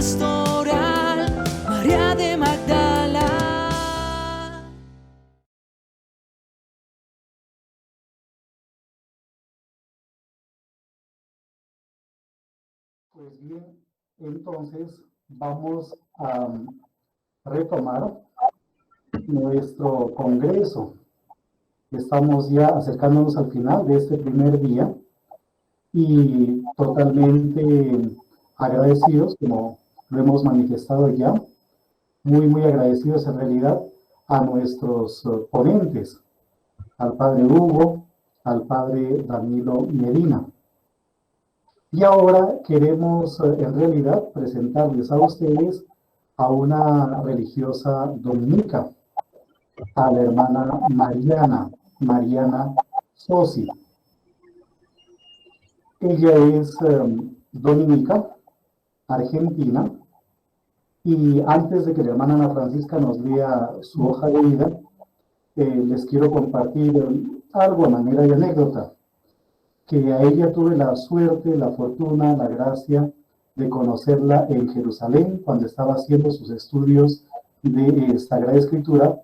pastoral, María de Magdala. Pues bien, entonces vamos a retomar nuestro congreso. Estamos ya acercándonos al final de este primer día y totalmente agradecidos, como lo hemos manifestado ya, muy agradecidos en realidad a nuestros ponentes, al padre Hugo, al padre Danilo Medina. Y ahora queremos en realidad presentarles a ustedes a una religiosa dominica, a la hermana Mariana Sosi. Ella es dominica, argentina, y antes de que la hermana Ana Francisca nos lea su hoja de vida, les quiero compartir algo a manera de anécdota, que a ella tuve la suerte, la fortuna, la gracia de conocerla en Jerusalén cuando estaba haciendo sus estudios de Sagrada Escritura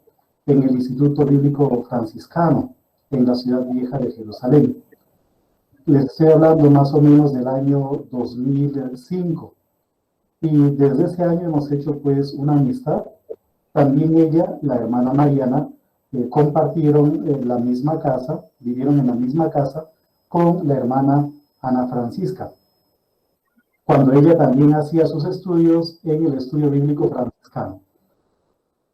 en el Instituto Bíblico Franciscano en la ciudad vieja de Jerusalén. Les estoy hablando más o menos del año 2005 y desde ese año hemos hecho pues una amistad. También ella, la hermana Mariana, compartieron la misma casa, vivieron en la misma casa con la hermana Ana Francisca, cuando ella también hacía sus estudios en el estudio bíblico franciscano.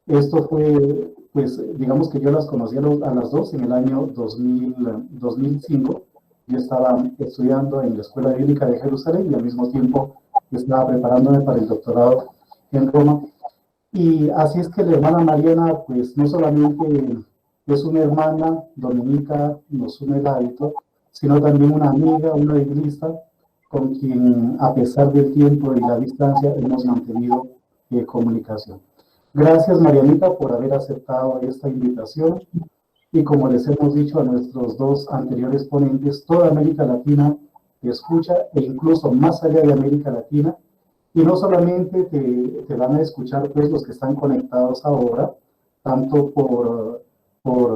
Esto fue, pues, digamos que yo las conocí a las dos en el año 2005. Yo estaba estudiando en la Escuela Bíblica de Jerusalén y al mismo tiempo estaba preparándome para el doctorado en Roma. Y así es que la hermana Mariana, pues, no solamente es una hermana dominica, nos une el hábito, sino también una amiga, una biblista, con quien, a pesar del tiempo y la distancia, hemos mantenido comunicación. Gracias, Marianita, por haber aceptado esta invitación. Y como les hemos dicho a nuestros dos anteriores ponentes, toda América Latina te escucha, e incluso más allá de América Latina. Y no solamente te van a escuchar pues los que están conectados ahora, tanto por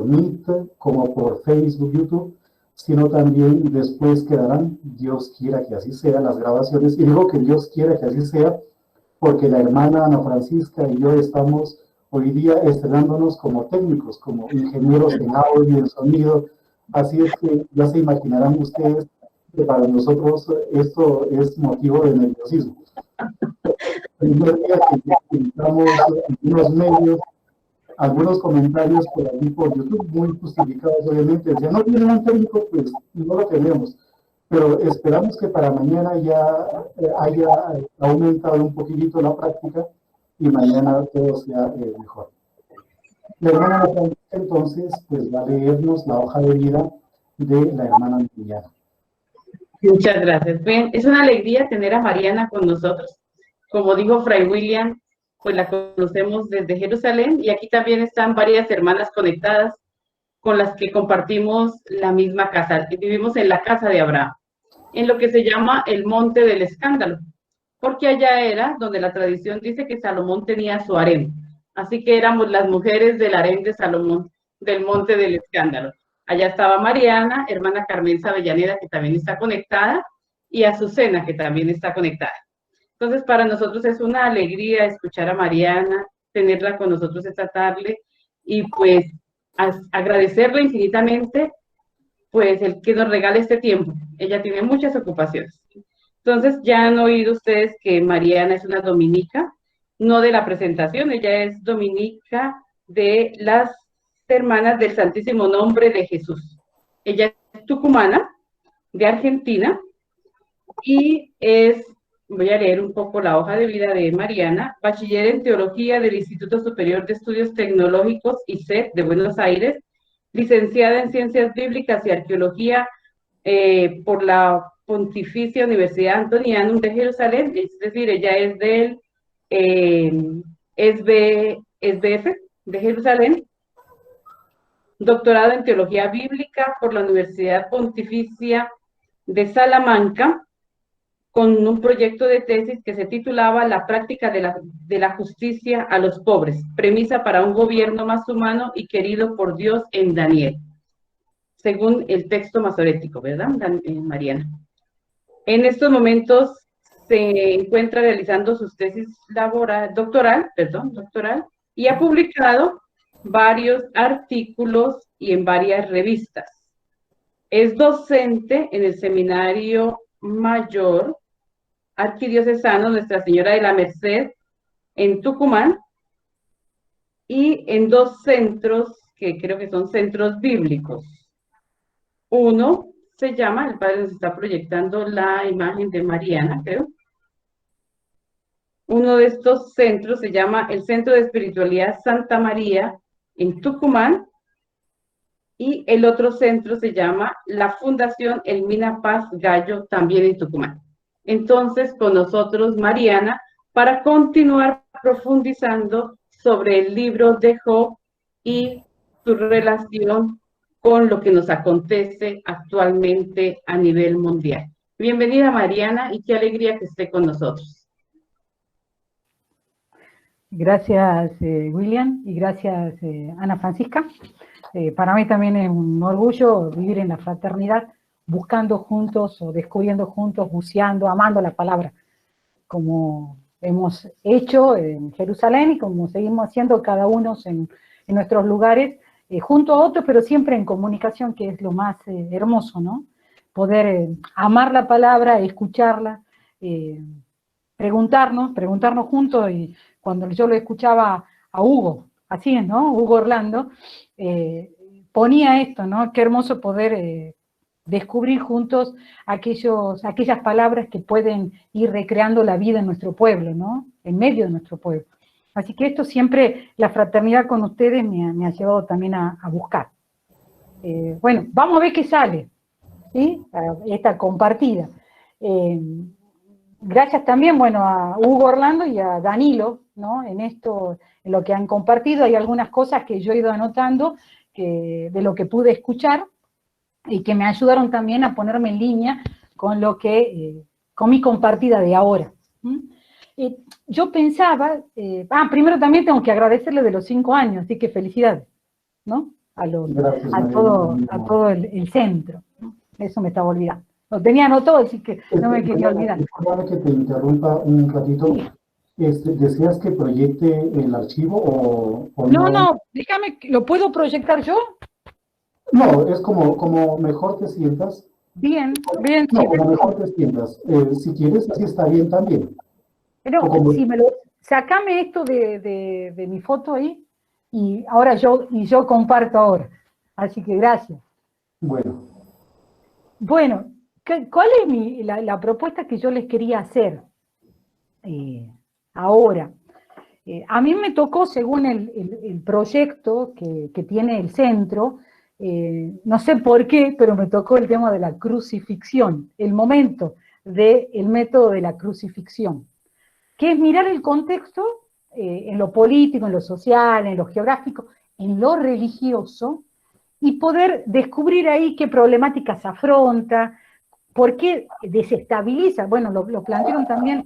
Meet como por Facebook, YouTube, sino también después quedarán, Dios quiera que así sea, las grabaciones. Y digo que Dios quiera que así sea, porque la hermana Ana Francisca y yo estamos hoy día estrenándonos como técnicos, como ingenieros en audio y en sonido. Así es que ya se imaginarán ustedes que para nosotros esto es motivo de nerviosismo. El primer día que entramos algunos medios, algunos comentarios por allí por YouTube, muy justificados obviamente, decían, no tienen un técnico, pues no lo tenemos. Pero esperamos que para mañana ya haya aumentado un poquitito la práctica y mañana todo sea mejor. La hermana Natalia, entonces, pues va a leernos la hoja de vida de la hermana Mariana. Muchas gracias. Bien, es una alegría tener a Mariana con nosotros. Como dijo Fray William, pues la conocemos desde Jerusalén y aquí también están varias hermanas conectadas con las que compartimos la misma casa. Vivimos en la casa de Abraham, en lo que se llama el Monte del Escándalo, porque allá era donde la tradición dice que Salomón tenía su harén. Así que éramos las mujeres del harén de Salomón, del Monte del Escándalo. Allá estaba Mariana, hermana Carmen Avellaneda, que también está conectada, y Azucena, que también está conectada. Entonces, para nosotros es una alegría escuchar a Mariana, tenerla con nosotros esta tarde, y pues agradecerle infinitamente pues el que nos regale este tiempo. Ella tiene muchas ocupaciones. Entonces, ya han oído ustedes que Mariana es una dominica, no de la presentación, ella es dominica de las hermanas del Santísimo Nombre de Jesús. Ella es tucumana, de Argentina, y es, voy a leer un poco la hoja de vida de Mariana, bachiller en Teología del Instituto Superior de Estudios Tecnológicos, ISET, de Buenos Aires, licenciada en Ciencias Bíblicas y Arqueología por la Pontificia Universidad Antonianum de Jerusalén, es decir, ella es del SBF de Jerusalén, doctorado en Teología Bíblica por la Universidad Pontificia de Salamanca, con un proyecto de tesis que se titulaba La práctica de la justicia a los pobres, premisa para un gobierno más humano y querido por Dios en Daniel, según el texto masorético, ¿verdad, Mariana? En estos momentos se encuentra realizando sus tesis doctoral, y ha publicado varios artículos y en varias revistas. Es docente en el Seminario Mayor Arquidiocesano Nuestra Señora de la Merced en Tucumán y en dos centros que creo que son centros bíblicos. Uno se llama, el padre nos está proyectando la imagen de Mariana, creo. Uno de estos centros se llama el Centro de Espiritualidad Santa María en Tucumán y el otro centro se llama la Fundación Elmina Paz Gallo, también en Tucumán. Entonces, con nosotros Mariana, para continuar profundizando sobre el libro de Job y su relación con lo que nos acontece actualmente a nivel mundial. Bienvenida Mariana y qué alegría que esté con nosotros. Gracias William y gracias Ana Francisca. Para mí también es un orgullo vivir en la fraternidad, buscando juntos o descubriendo juntos, buceando, amando la palabra, como hemos hecho en Jerusalén y como seguimos haciendo cada uno en nuestros lugares, junto a otros, pero siempre en comunicación, que es lo más hermoso, ¿no? Poder amar la palabra, escucharla, preguntarnos juntos. Y cuando yo lo escuchaba a Hugo, así es, ¿no? Hugo Orlando, ponía esto, ¿no? Qué hermoso poder descubrir juntos aquellas palabras que pueden ir recreando la vida en nuestro pueblo, ¿no? En medio de nuestro pueblo. Así que esto siempre, la fraternidad con ustedes me ha llevado también a buscar. Bueno, vamos a ver qué sale, ¿sí? Esta compartida. Gracias también, bueno, a Hugo Orlando y a Danilo, ¿no? En esto, en lo que han compartido, hay algunas cosas que yo he ido anotando de lo que pude escuchar y que me ayudaron también a ponerme en línea con lo que, con mi compartida de ahora. Yo pensaba, primero también tengo que agradecerle de los 5 años, así que felicidades, ¿no? Gracias, a todo el centro, ¿no? Eso me estaba olvidando. Lo tenía anotado, así que no me quería olvidar. Disculpa que te interrumpa un ratito. ¿Deseas que proyecte el archivo o no? No, dígame, ¿lo puedo proyectar yo? No, es como mejor te sientas. Bien. No, como mejor te sientas. Si quieres, así está bien también. Pero si sacame esto de mi foto ahí, y ahora yo comparto ahora. Así que gracias. Bueno, ¿cuál es la propuesta que yo les quería hacer ahora? A mí me tocó, según el proyecto que tiene el centro, no sé por qué, pero me tocó el tema de la crucifixión, el momento del método de la crucifixión, que es mirar el contexto en lo político, en lo social, en lo geográfico, en lo religioso, y poder descubrir ahí qué problemáticas afronta, por qué desestabiliza, bueno, lo plantearon también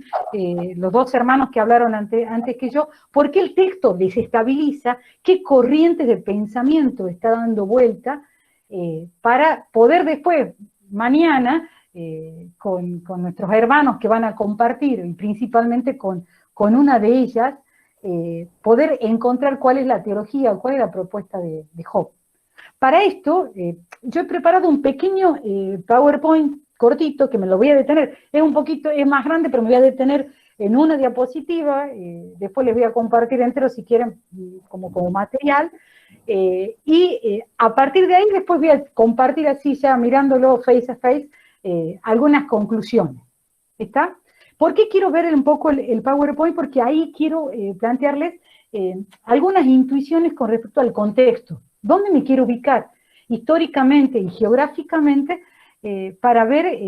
los dos hermanos que hablaron antes que yo, por qué el texto desestabiliza, qué corrientes de pensamiento está dando vuelta, para poder después, mañana, con nuestros hermanos que van a compartir, y principalmente con una de ellas, poder encontrar cuál es la teología, cuál es la propuesta de Job. Para esto, yo he preparado un pequeño PowerPoint cortito, que me lo voy a detener, es más grande, pero me voy a detener en una diapositiva, después les voy a compartir entero si quieren, como material, y a partir de ahí después voy a compartir así, ya mirándolo face a face, algunas conclusiones. ¿Está? ¿Por qué quiero ver un poco el PowerPoint? Porque ahí quiero plantearles algunas intuiciones con respecto al contexto. ¿Dónde me quiero ubicar históricamente y geográficamente para ver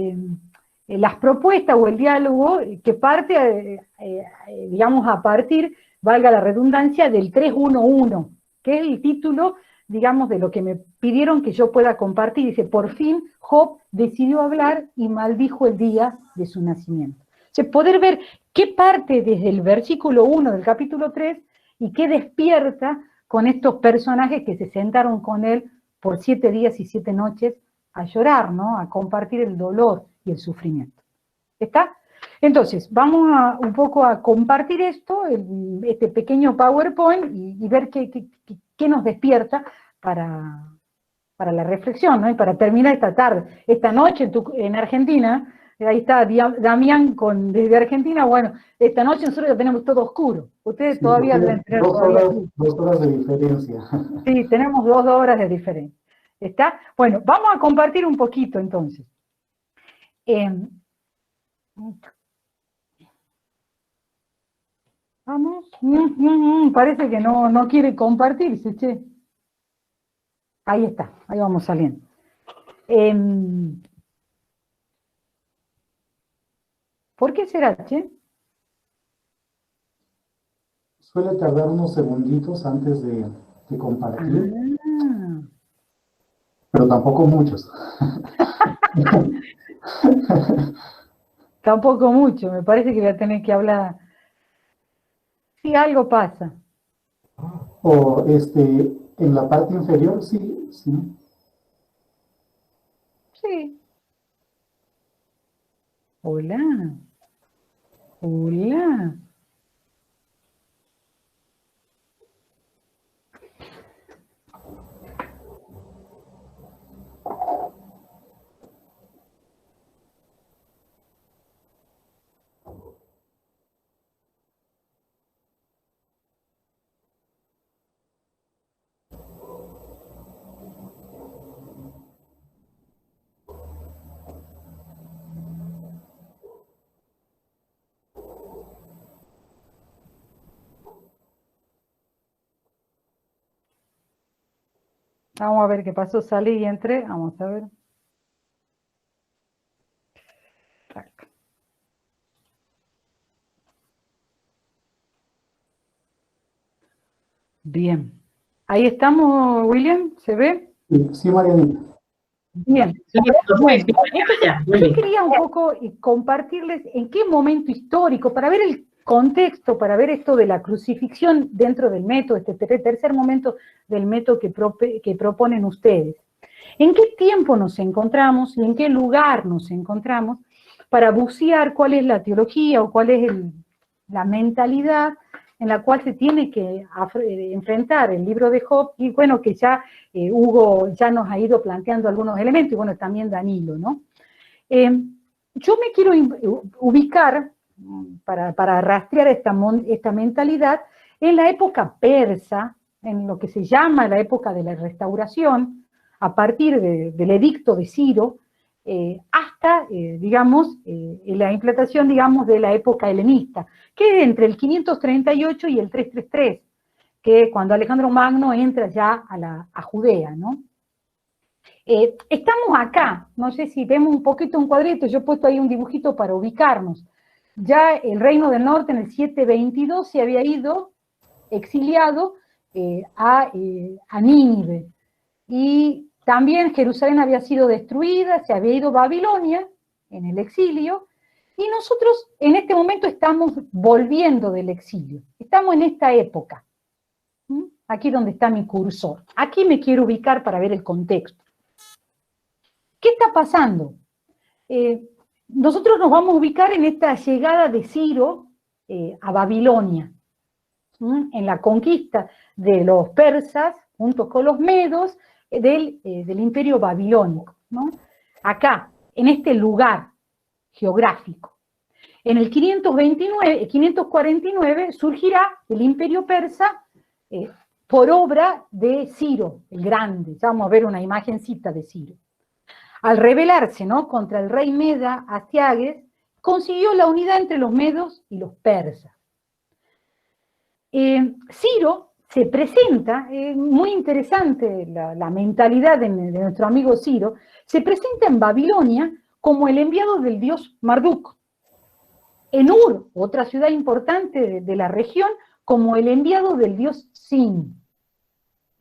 las propuestas o el diálogo que parte, digamos, a partir, valga la redundancia, del 311, que es el título digamos, de lo que me pidieron que yo pueda compartir. Dice, por fin Job decidió hablar y maldijo el día de su nacimiento. O sea, poder ver qué parte desde el versículo 1 del capítulo 3 y qué despierta con estos personajes que se sentaron con él por 7 días y 7 noches a llorar, ¿no? A compartir el dolor y el sufrimiento. ¿Está? Entonces, vamos un poco a compartir esto, este pequeño PowerPoint, y ver qué nos despierta para la reflexión, ¿no? Y para terminar esta tarde. Esta noche en Argentina, ahí está Damián desde Argentina, bueno, esta noche nosotros ya tenemos todo oscuro. Ustedes Sí, todavía deben tener todavía... 2 horas de diferencia. Sí, tenemos 2 horas de diferencia. ¿Está? Bueno, vamos a compartir un poquito entonces. Vamos. Parece que no quiere compartirse, che. Ahí está, ahí vamos saliendo. ¿Por qué será, che? Suele tardar unos segunditos antes de compartir, pero tampoco muchos. Tampoco mucho, me parece que voy a tener que hablar. Sí, algo pasa. O en la parte inferior, sí. Sí. Hola. Hola. Vamos a ver qué pasó, salí y entré, vamos a ver. Bien. Ahí estamos, William, ¿se ve? Sí, Marianita. Bien. Bueno, yo quería un poco compartirles en qué momento histórico, para ver el contexto, para ver esto de la crucifixión dentro del método, este tercer momento del método que proponen ustedes. ¿En qué tiempo nos encontramos y en qué lugar nos encontramos para bucear cuál es la teología o cuál es la mentalidad en la cual se tiene que enfrentar el libro de Job? Y bueno, que ya Hugo ya nos ha ido planteando algunos elementos, y bueno, también Danilo, ¿no? Yo me quiero ubicar, para rastrear esta mentalidad, en la época persa, en lo que se llama la época de la restauración, a partir del edicto de Ciro, hasta, digamos, la implantación, digamos, de la época helenista, que es entre el 538 y el 333, que cuando Alejandro Magno entra ya a Judea, ¿no? Estamos acá, no sé si vemos un poquito un cuadrito, yo he puesto ahí un dibujito para ubicarnos. Ya el Reino del Norte en el 722 se había ido exiliado a Nínive, y también Jerusalén había sido destruida, se había ido a Babilonia en el exilio, y nosotros en este momento estamos volviendo del exilio, estamos en esta época. Aquí donde está mi cursor. Aquí me quiero ubicar para ver el contexto. ¿Qué está pasando? Nosotros nos vamos a ubicar en esta llegada de Ciro a Babilonia, en la conquista de los persas, junto con los medos, del imperio babilónico, ¿no? Acá, en este lugar geográfico. En el 549 surgirá el imperio persa por obra de Ciro, el Grande. Ya vamos a ver una imagencita de Ciro. Al rebelarse, ¿no?, contra el rey meda Astiages, consiguió la unidad entre los medos y los persas. Ciro se presenta, muy interesante la mentalidad de nuestro amigo Ciro, se presenta en Babilonia como el enviado del dios Marduk. En Ur, otra ciudad importante de la región, como el enviado del dios Sin.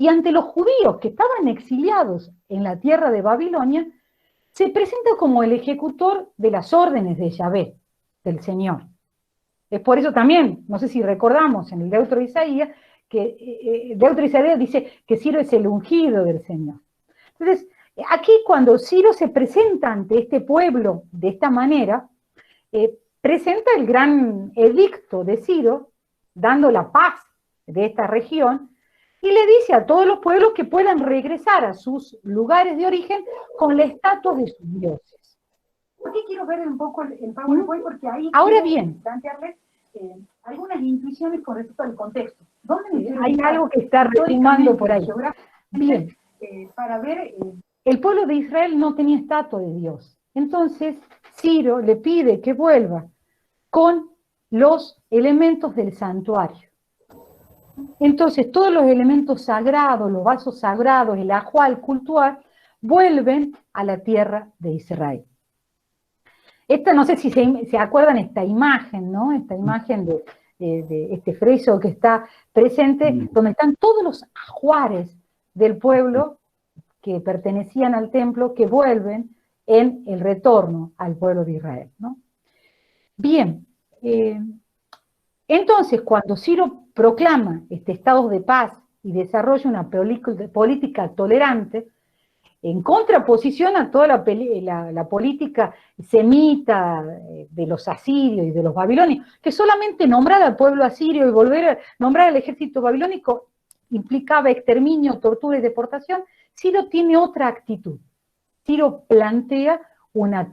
y ante los judíos que estaban exiliados en la tierra de Babilonia, se presenta como el ejecutor de las órdenes de Yahvé, del Señor. Es por eso también, no sé si recordamos en el Deutero de Isaías, que Deutero de Isaías dice que Ciro es el ungido del Señor. Entonces, aquí cuando Ciro se presenta ante este pueblo de esta manera, presenta el gran edicto de Ciro, dando la paz de esta región, y le dice a todos los pueblos que puedan regresar a sus lugares de origen con la estatua de sus dioses. Aquí quiero ver un poco el PowerPoint porque ahí Ahora quiero bien, plantearles algunas intuiciones con respecto al contexto. ¿Dónde me hay algo que está retumando por ahí. Bien, para ver el pueblo de Israel no tenía estatua de Dios. Entonces, Ciro le pide que vuelva con los elementos del santuario. Entonces, todos los elementos sagrados, los vasos sagrados, el ajuar cultural, vuelven a la tierra de Israel. Esta, no sé si se acuerdan esta imagen, ¿no? Esta imagen de este friso que está presente, donde están todos los ajuares del pueblo que pertenecían al templo, que vuelven en el retorno al pueblo de Israel, ¿no? Bien, entonces cuando Ciro proclama este estado de paz y desarrolla una política tolerante, en contraposición a toda la política semita de los asirios y de los babilonios, que solamente nombrar al pueblo asirio y volver a nombrar al ejército babilónico implicaba exterminio, tortura y deportación, Ciro tiene otra actitud. Ciro plantea una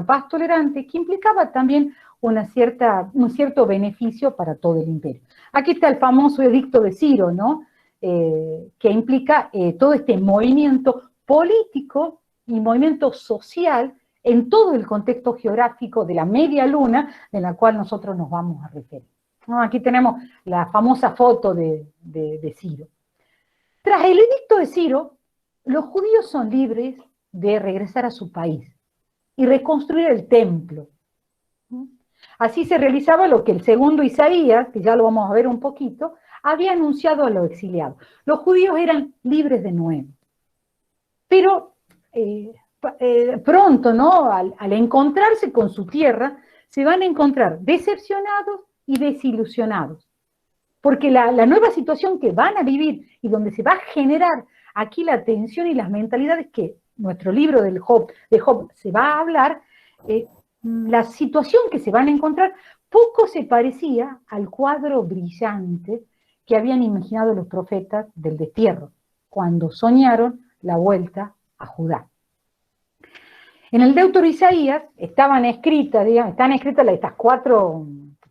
paz tolerante que implicaba también un cierto beneficio para todo el imperio. Aquí está el famoso edicto de Ciro, ¿no? Que implica todo este movimiento político y movimiento social en todo el contexto geográfico de la media luna, en la cual nosotros nos vamos a referir. ¿No? Aquí tenemos la famosa foto de Ciro. Tras el edicto de Ciro, los judíos son libres de regresar a su país y reconstruir el templo. Así se realizaba lo que el segundo Isaías, que ya lo vamos a ver un poquito, había anunciado a los exiliados. Los judíos eran libres de nuevo. Pero pronto, ¿no? Al encontrarse con su tierra, se van a encontrar decepcionados y desilusionados. Porque la nueva situación que van a vivir y donde se va a generar aquí la tensión y las mentalidades que nuestro libro de Job se va a hablar, la situación que se van a encontrar poco se parecía al cuadro brillante que habían imaginado los profetas del destierro, cuando soñaron la vuelta a Judá. En el Deutero Isaías están escritas estas 4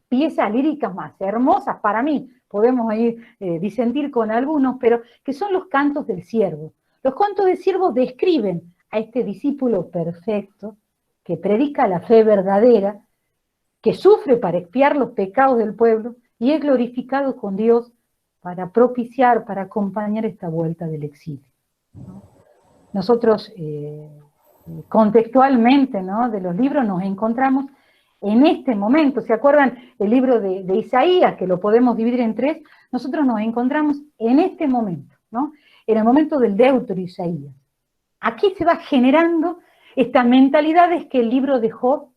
piezas líricas más hermosas para mí, podemos ahí disentir con algunos, pero que son los cantos del siervo. Los cantos del siervo describen a este discípulo perfecto que predica la fe verdadera, que sufre para expiar los pecados del pueblo y es glorificado con Dios para propiciar, para acompañar esta vuelta del exilio. Nosotros contextualmente, ¿no? De los libros nos encontramos en este momento. ¿Se acuerdan el libro de Isaías, que lo podemos dividir en 3? Nosotros nos encontramos en este momento, ¿no? En el momento del Deutero Isaías. Aquí se va generando estas mentalidades que el libro de Job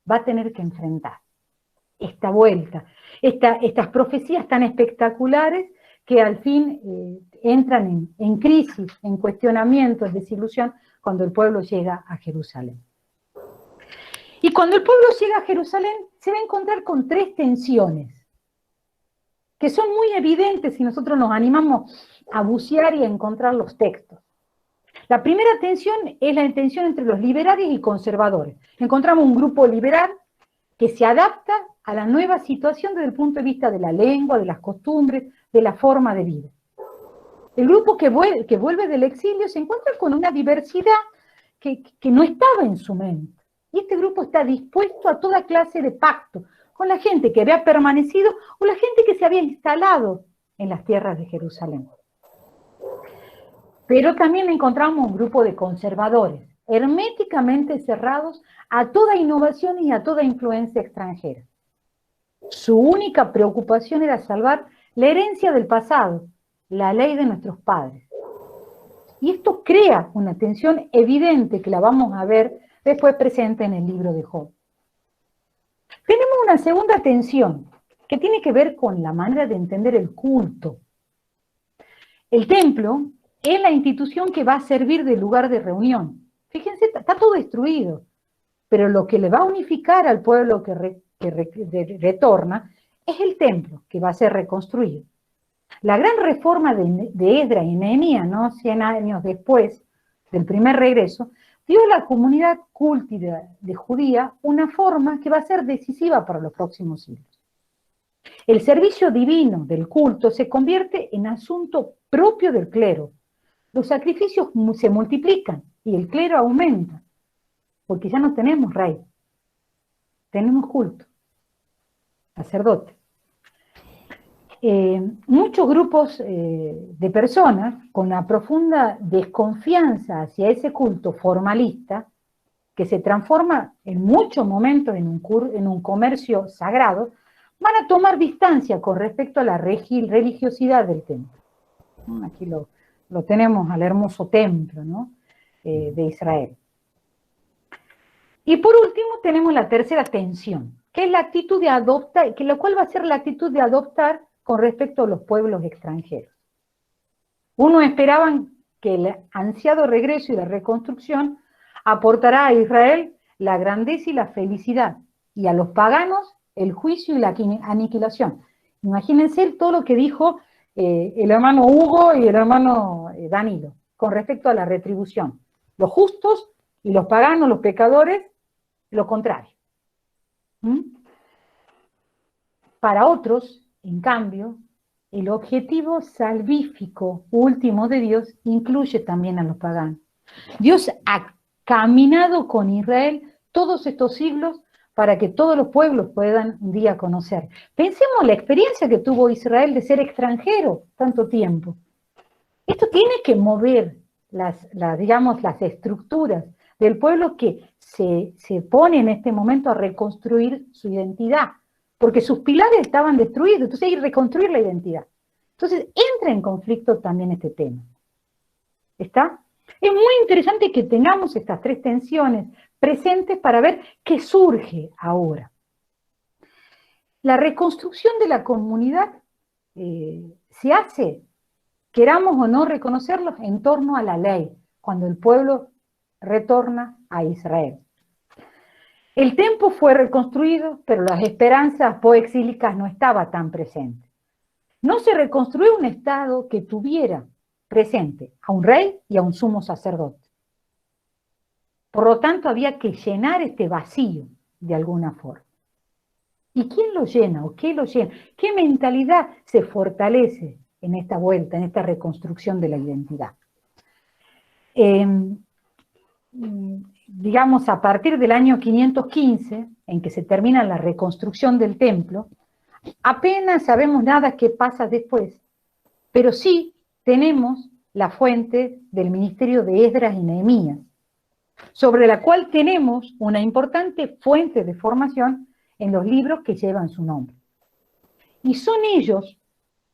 va a tener que enfrentar. Esta vuelta, estas profecías tan espectaculares que al fin entran en crisis, en cuestionamiento, en desilusión, cuando el pueblo llega a Jerusalén. Y cuando el pueblo llega a Jerusalén, se va a encontrar con 3 tensiones, que son muy evidentes si nosotros nos animamos a bucear y a encontrar los textos. La primera tensión es la tensión entre los liberales y conservadores. Encontramos un grupo liberal que se adapta a la nueva situación desde el punto de vista de la lengua, de las costumbres, de la forma de vida. El grupo que vuelve del exilio se encuentra con una diversidad que no estaba en su mente. Y este grupo está dispuesto a toda clase de pacto con la gente que había permanecido o la gente que se había instalado en las tierras de Jerusalén. Pero también encontramos un grupo de conservadores, herméticamente cerrados a toda innovación y a toda influencia extranjera. Su única preocupación era salvar la herencia del pasado, la ley de nuestros padres. Y esto crea una tensión evidente que la vamos a ver después presente en el libro de Job. Tenemos una segunda tensión que tiene que ver con la manera de entender el culto. El templo es la institución que va a servir de lugar de reunión. Fíjense, está todo destruido, pero lo que le va a unificar al pueblo que retorna es el templo, que va a ser reconstruido. La gran reforma de Esdras y Nehemías, ¿no? 100 años después del primer regreso, dio a la comunidad culta de judía una forma que va a ser decisiva para los próximos siglos. El servicio divino del culto se convierte en asunto propio del clero. Los sacrificios se multiplican y el clero aumenta, porque ya no tenemos rey, tenemos culto, sacerdote. Muchos grupos de personas con una profunda desconfianza hacia ese culto formalista, que se transforma en muchos momentos en un comercio sagrado, van a tomar distancia con respecto a la religiosidad del templo. Aquí lo tenemos al hermoso templo, ¿no? De Israel. Y por último tenemos la tercera tensión, que es la actitud de adoptar, que lo cual va a ser la actitud de adoptar con respecto a los pueblos extranjeros. Unos esperaban que el ansiado regreso y la reconstrucción aportará a Israel la grandeza y la felicidad, y a los paganos el juicio y la aniquilación. Imagínense todo lo que dijo el hermano Hugo y el hermano Danilo con respecto a la retribución. Los justos y los paganos, los pecadores, lo contrario. Para otros, en cambio, el objetivo salvífico último de Dios incluye también a los paganos. Dios ha caminado con Israel todos estos siglos para que todos los pueblos puedan un día conocer. Pensemos en la experiencia que tuvo Israel de ser extranjero tanto tiempo. Esto tiene que mover las estructuras del pueblo que se pone en este momento a reconstruir su identidad, porque sus pilares estaban destruidos, entonces hay que reconstruir la identidad. Entonces entra en conflicto también este tema. ¿Está? Es muy interesante que tengamos estas tres tensiones presentes para ver qué surge ahora. La reconstrucción de la comunidad se hace, queramos o no reconocerlo, en torno a la ley, cuando el pueblo retorna a Israel. El templo fue reconstruido, pero las esperanzas poexílicas no estaban tan presentes. No se reconstruyó un Estado que tuviera presente a un rey y a un sumo sacerdote. Por lo tanto, había que llenar este vacío de alguna forma. ¿Y quién lo llena o qué lo llena? ¿Qué mentalidad se fortalece en esta vuelta, en esta reconstrucción de la identidad? Digamos, a partir del año 515, en que se termina la reconstrucción del templo, apenas sabemos nada qué pasa después, pero sí tenemos la fuente del ministerio de Esdras y Nehemías, sobre la cual tenemos una importante fuente de formación en los libros que llevan su nombre. Y son ellos,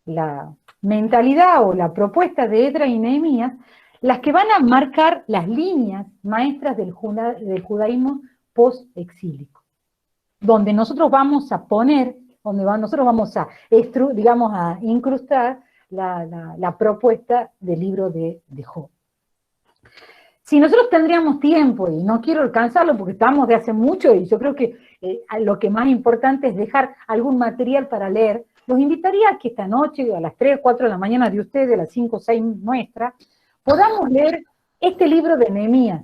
la mentalidad o la propuesta de Esdras y Nehemías, las que van a marcar las líneas maestras del judaísmo post-exílico, donde nosotros vamos a poner, nosotros vamos a, a incrustar la propuesta del libro de Job. Si nosotros tendríamos tiempo, y no quiero alcanzarlo porque estamos de hace mucho, y yo creo que lo que más importante es dejar algún material para leer, los invitaría a que esta noche, a las 3 o 4 de la mañana de ustedes, a las 5 o 6 nuestras, podamos leer este libro de Nehemías,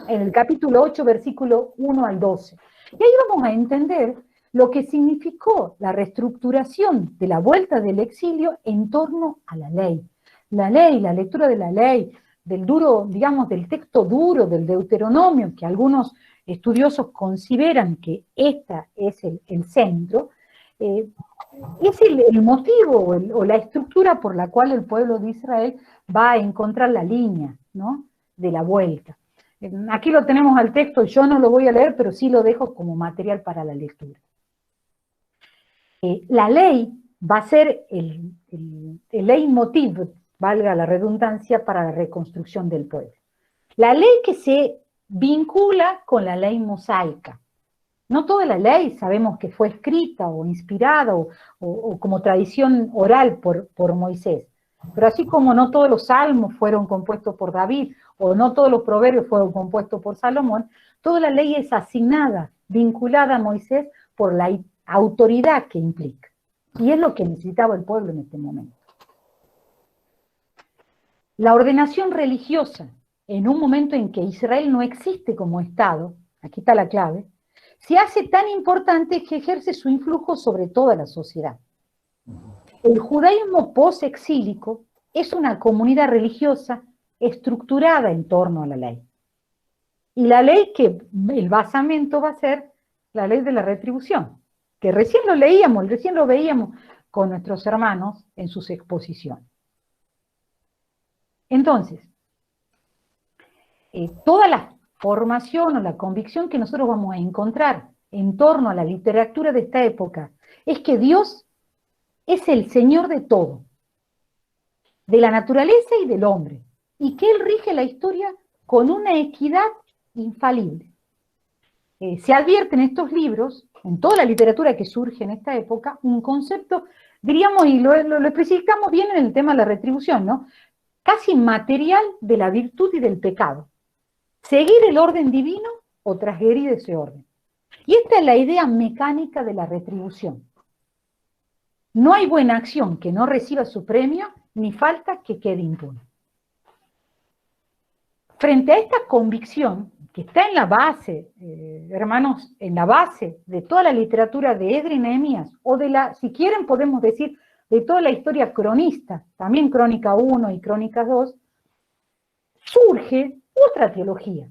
en el capítulo 8, versículo 1 al 12. Y ahí vamos a entender lo que significó la reestructuración de la vuelta del exilio en torno a la ley. La ley, la lectura de la ley, del duro, digamos, del texto duro del Deuteronomio, que algunos estudiosos consideran que esta es el centro, es el motivo o la estructura por la cual el pueblo de Israel va a encontrar la línea, ¿no?, de la vuelta. Aquí lo tenemos al texto, yo no lo voy a leer, pero sí lo dejo como material para la lectura. La ley va a ser el leitmotiv, valga la redundancia, para la reconstrucción del pueblo. La ley que se vincula con la ley mosaica. No toda la ley sabemos que fue escrita o inspirada o como tradición oral por Moisés, pero así como no todos los salmos fueron compuestos por David, o no todos los proverbios fueron compuestos por Salomón, toda la ley es asignada, vinculada a Moisés por la autoridad que implica. Y es lo que necesitaba el pueblo en este momento. La ordenación religiosa, en un momento en que Israel no existe como Estado, aquí está la clave, se hace tan importante que ejerce su influjo sobre toda la sociedad. El judaísmo post-exílico es una comunidad religiosa estructurada en torno a la ley. Y la ley que el basamento va a ser la ley de la retribución, que recién lo veíamos con nuestros hermanos en sus exposiciones. Entonces, toda la formación o la convicción que nosotros vamos a encontrar en torno a la literatura de esta época es que Dios es el Señor de todo, de la naturaleza y del hombre, y que Él rige la historia con una equidad infalible. Se advierte en estos libros, en toda la literatura que surge en esta época, un concepto, diríamos, y lo especificamos bien en el tema de la retribución, ¿no? Casi material de la virtud y del pecado. Seguir el orden divino o transgredir ese orden. Y esta es la idea mecánica de la retribución. No hay buena acción que no reciba su premio, ni falta que quede impune. Frente a esta convicción, que está en la base, hermanos, en la base de toda la literatura de Esdras y Nehemías, o de la, si quieren podemos decir, de toda la historia cronista, también Crónica 1 y Crónica 2, surge otra teología,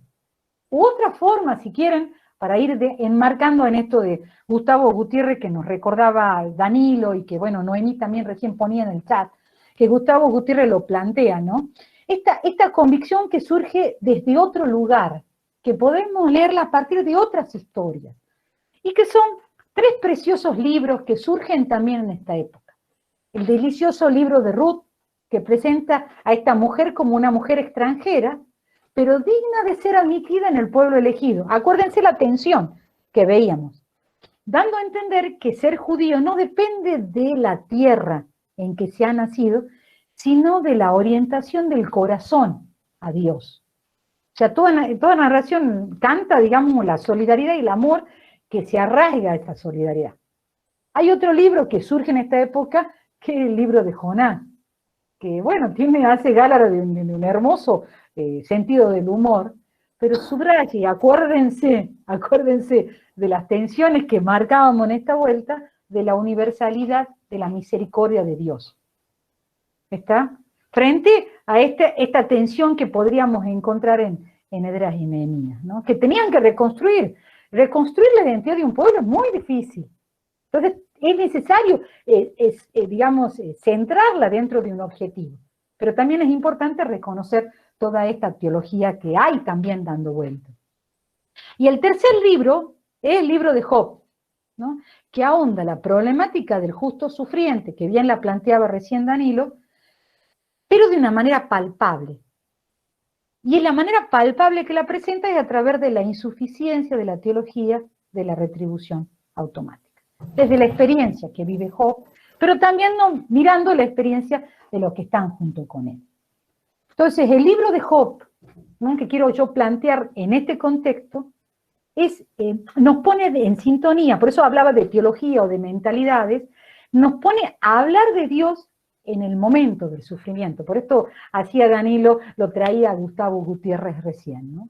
u otra forma, si quieren, para ir enmarcando en esto de Gustavo Gutiérrez, que nos recordaba Danilo, y que, bueno, Noemí también recién ponía en el chat, que Gustavo Gutiérrez lo plantea, ¿no? Esta convicción que surge desde otro lugar, que podemos leerla a partir de otras historias, y que son 3 preciosos libros que surgen también en esta época. El delicioso libro de Ruth, que presenta a esta mujer como una mujer extranjera, pero digna de ser admitida en el pueblo elegido. Acuérdense la tensión que veíamos, dando a entender que ser judío no depende de la tierra en que se ha nacido, sino de la orientación del corazón a Dios. O sea, toda narración canta, digamos, la solidaridad y el amor que se arraiga a esta solidaridad. Hay otro libro que surge en esta época, que es el libro de Jonás, que, bueno, hace gala de un hermoso sentido del humor, pero subraya, y acuérdense de las tensiones que marcábamos en esta vuelta, de la universalidad de la misericordia de Dios. ¿Está? Frente a esta tensión que podríamos encontrar en Esdras y Nehemías, ¿no? Que tenían que reconstruir. Reconstruir la identidad de un pueblo es muy difícil. Entonces, es necesario, digamos, centrarla dentro de un objetivo. Pero también es importante reconocer toda esta teología que hay también dando vuelta. Y el tercer libro es el libro de Job, ¿no? Que ahonda la problemática del justo sufriente, que bien la planteaba recién Danilo, pero de una manera palpable. Y en la manera palpable que la presenta es a través de la insuficiencia de la teología de la retribución automática. Desde la experiencia que vive Job, pero también mirando la experiencia de los que están junto con él. Entonces, el libro de Job, ¿no?, que quiero yo plantear en este contexto, nos pone en sintonía, por eso hablaba de teología o de mentalidades, nos pone a hablar de Dios en el momento del sufrimiento. Por esto hacía Danilo, lo traía Gustavo Gutiérrez recién, ¿no?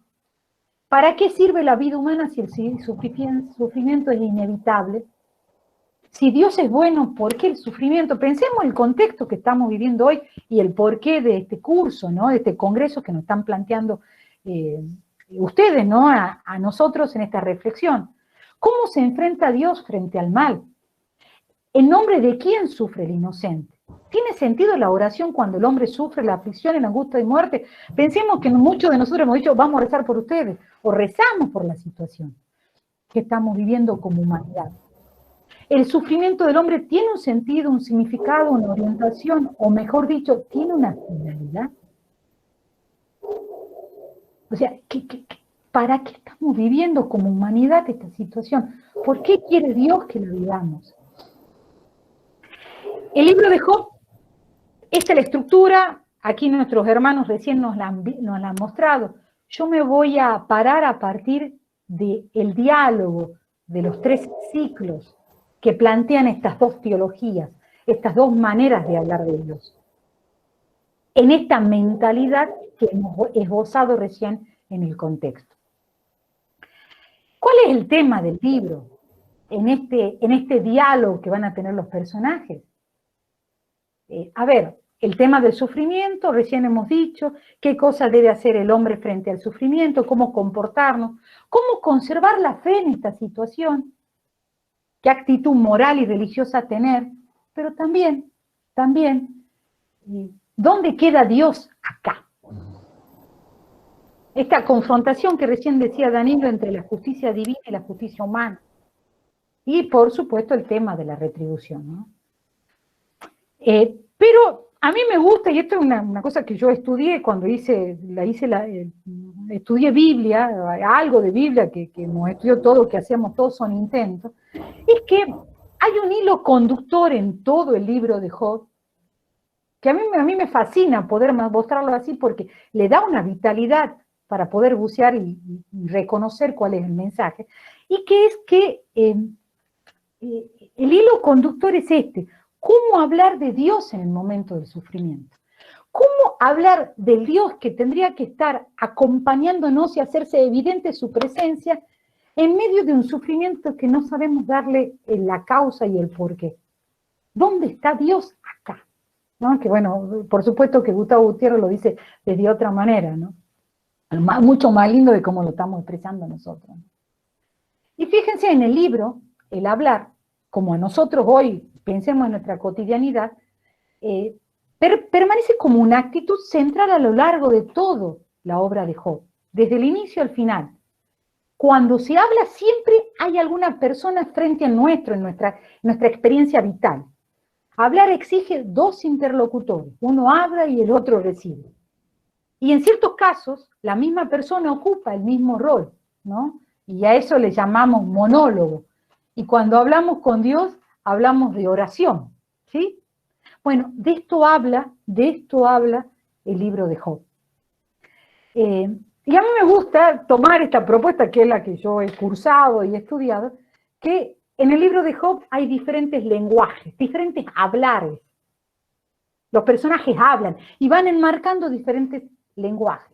¿Para qué sirve la vida humana si el sufrimiento es inevitable? Si Dios es bueno, ¿por qué el sufrimiento? Pensemos el contexto que estamos viviendo hoy y el porqué de este curso, ¿no?, de este congreso que nos están planteando ustedes, ¿no?, a nosotros en esta reflexión. ¿Cómo se enfrenta Dios frente al mal? ¿En nombre de quién sufre el inocente? ¿Tiene sentido la oración cuando el hombre sufre la aflicción, la angustia y muerte? Pensemos que muchos de nosotros hemos dicho, vamos a rezar por ustedes, o rezamos por la situación que estamos viviendo como humanidad. El sufrimiento del hombre tiene un sentido, un significado, una orientación, o mejor dicho, tiene una finalidad. O sea, ¿para qué estamos viviendo como humanidad esta situación? ¿Por qué quiere Dios que la vivamos? El libro de Job, esta es la estructura, aquí nuestros hermanos recién nos la han mostrado. Yo me voy a parar a partir del diálogo de los 3 ciclos que plantean estas 2 teologías, estas 2 maneras de hablar de Dios. En esta mentalidad que hemos esbozado recién en el contexto. ¿Cuál es el tema del libro en este diálogo que van a tener los personajes? A ver, el tema del sufrimiento, recién hemos dicho, qué cosa debe hacer el hombre frente al sufrimiento, cómo comportarnos, cómo conservar la fe en esta situación, qué actitud moral y religiosa tener, pero también, ¿dónde queda Dios acá? Esta confrontación que recién decía Danilo entre la justicia divina y la justicia humana. Y, por supuesto, el tema de la retribución, ¿no? Pero a mí me gusta, y esto es una cosa que yo estudié cuando estudié Biblia, algo de Biblia que hemos estudiado todo, que hacemos todos son intentos, es que hay un hilo conductor en todo el libro de Job, que a mí me fascina poder mostrarlo así porque le da una vitalidad para poder bucear y reconocer cuál es el mensaje, y que es que el hilo conductor es este: ¿cómo hablar de Dios en el momento del sufrimiento? ¿Cómo hablar del Dios que tendría que estar acompañándonos y hacerse evidente su presencia en medio de un sufrimiento que no sabemos darle la causa y el porqué? ¿Dónde está Dios acá? ¿No? Que bueno, por supuesto que Gustavo Gutiérrez lo dice desde otra manera, ¿no? Mucho más lindo de cómo lo estamos expresando nosotros. Y fíjense en el libro, el hablar, como a nosotros hoy pensemos en nuestra cotidianidad, permanece como una actitud central a lo largo de toda la obra de Job, desde el inicio al final. Cuando se habla siempre hay alguna persona frente a en nuestra experiencia vital. Hablar exige 2 interlocutores, uno habla y el otro recibe. Y en ciertos casos, la misma persona ocupa el mismo rol, ¿no? Y a eso le llamamos monólogo. Y cuando hablamos con Dios, hablamos de oración, ¿sí? Bueno, de esto habla el libro de Job. Y a mí me gusta tomar esta propuesta, que es la que yo he cursado y estudiado, que en el libro de Job hay diferentes lenguajes, diferentes hablares. Los personajes hablan y van enmarcando diferentes lenguajes.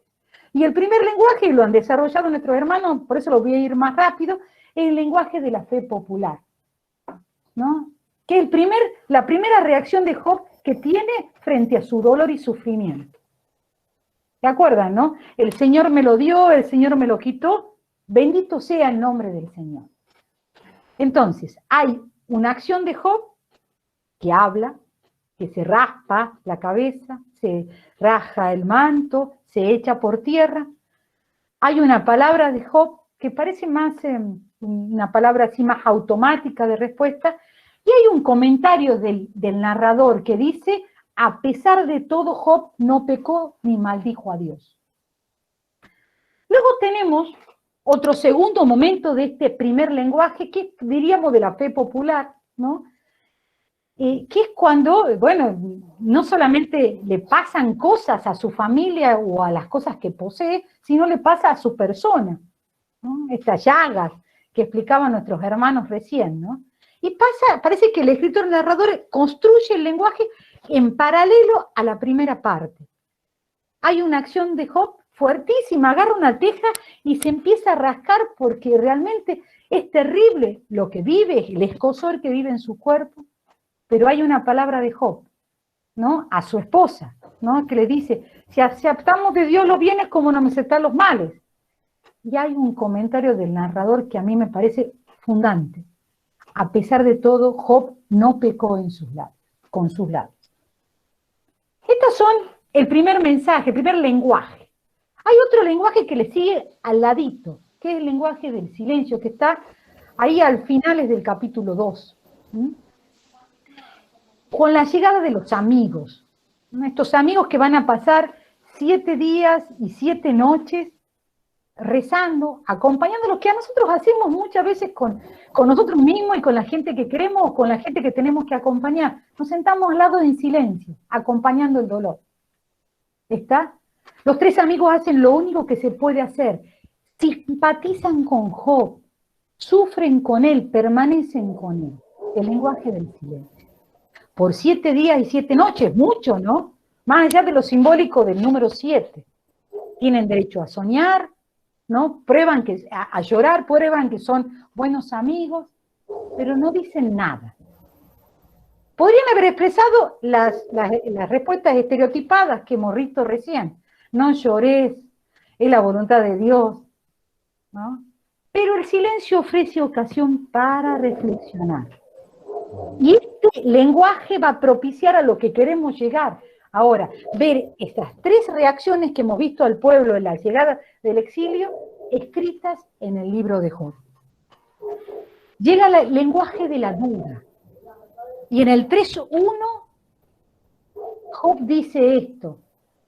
Y el primer lenguaje, y lo han desarrollado nuestros hermanos, por eso lo voy a ir más rápido, es el lenguaje de la fe popular, ¿no? Que es la primera reacción de Job que tiene frente a su dolor y sufrimiento. ¿Se acuerdan, no? El Señor me lo dio, el Señor me lo quitó, bendito sea el nombre del Señor. Entonces, hay una acción de Job que habla, que se raspa la cabeza, se raja el manto, se echa por tierra. Hay una palabra de Job que parece más una palabra así más automática de respuesta, y hay un comentario del narrador que dice: a pesar de todo, Job no pecó ni maldijo a Dios. Luego tenemos otro segundo momento de este primer lenguaje, que diríamos de la fe popular, ¿no? Que es cuando, bueno, no solamente le pasan cosas a su familia o a las cosas que posee, sino le pasa a su persona, ¿no? Estas llagas que explicaban nuestros hermanos recién, ¿no? Y parece que el escritor narrador construye el lenguaje en paralelo a la primera parte. Hay una acción de Job fuertísima, agarra una teja y se empieza a rascar porque realmente es terrible lo que vive, el escozor que vive en su cuerpo. Pero hay una palabra de Job, ¿no? A su esposa, ¿no? Que le dice: si aceptamos de Dios los bienes, ¿cómo no me aceptan los males? Y hay un comentario del narrador que a mí me parece fundante. A pesar de todo, Job no pecó con sus labios. Estos son el primer mensaje, el primer lenguaje. Hay otro lenguaje que le sigue al ladito, que es el lenguaje del silencio, que está ahí al finales del capítulo 2. ¿Mm? Con la llegada de los amigos, ¿no? Estos amigos que van a pasar 7 días y 7 noches rezando, acompañando lo que a nosotros hacemos muchas veces con nosotros mismos y con la gente que queremos o con la gente que tenemos que acompañar. Nos sentamos al lado en silencio, acompañando el dolor. ¿Está? Los 3 amigos hacen lo único que se puede hacer. Simpatizan con Job, sufren con él, permanecen con él. El lenguaje del silencio. Por 7 días y 7 noches, mucho, ¿no? Más allá de lo simbólico del número 7. Tienen derecho a soñar, ¿no? Prueban que, a llorar, prueban que son buenos amigos, pero no dicen nada. Podrían haber expresado las respuestas estereotipadas que hemos visto recién. No llores, es la voluntad de Dios, ¿no? Pero el silencio ofrece ocasión para reflexionar. Y este lenguaje va a propiciar a lo que queremos llegar. Ahora, ver estas 3 reacciones que hemos visto al pueblo en la llegada del exilio, escritas en el libro de Job. Llega el lenguaje de la duda. Y en el 3.1, Job dice esto: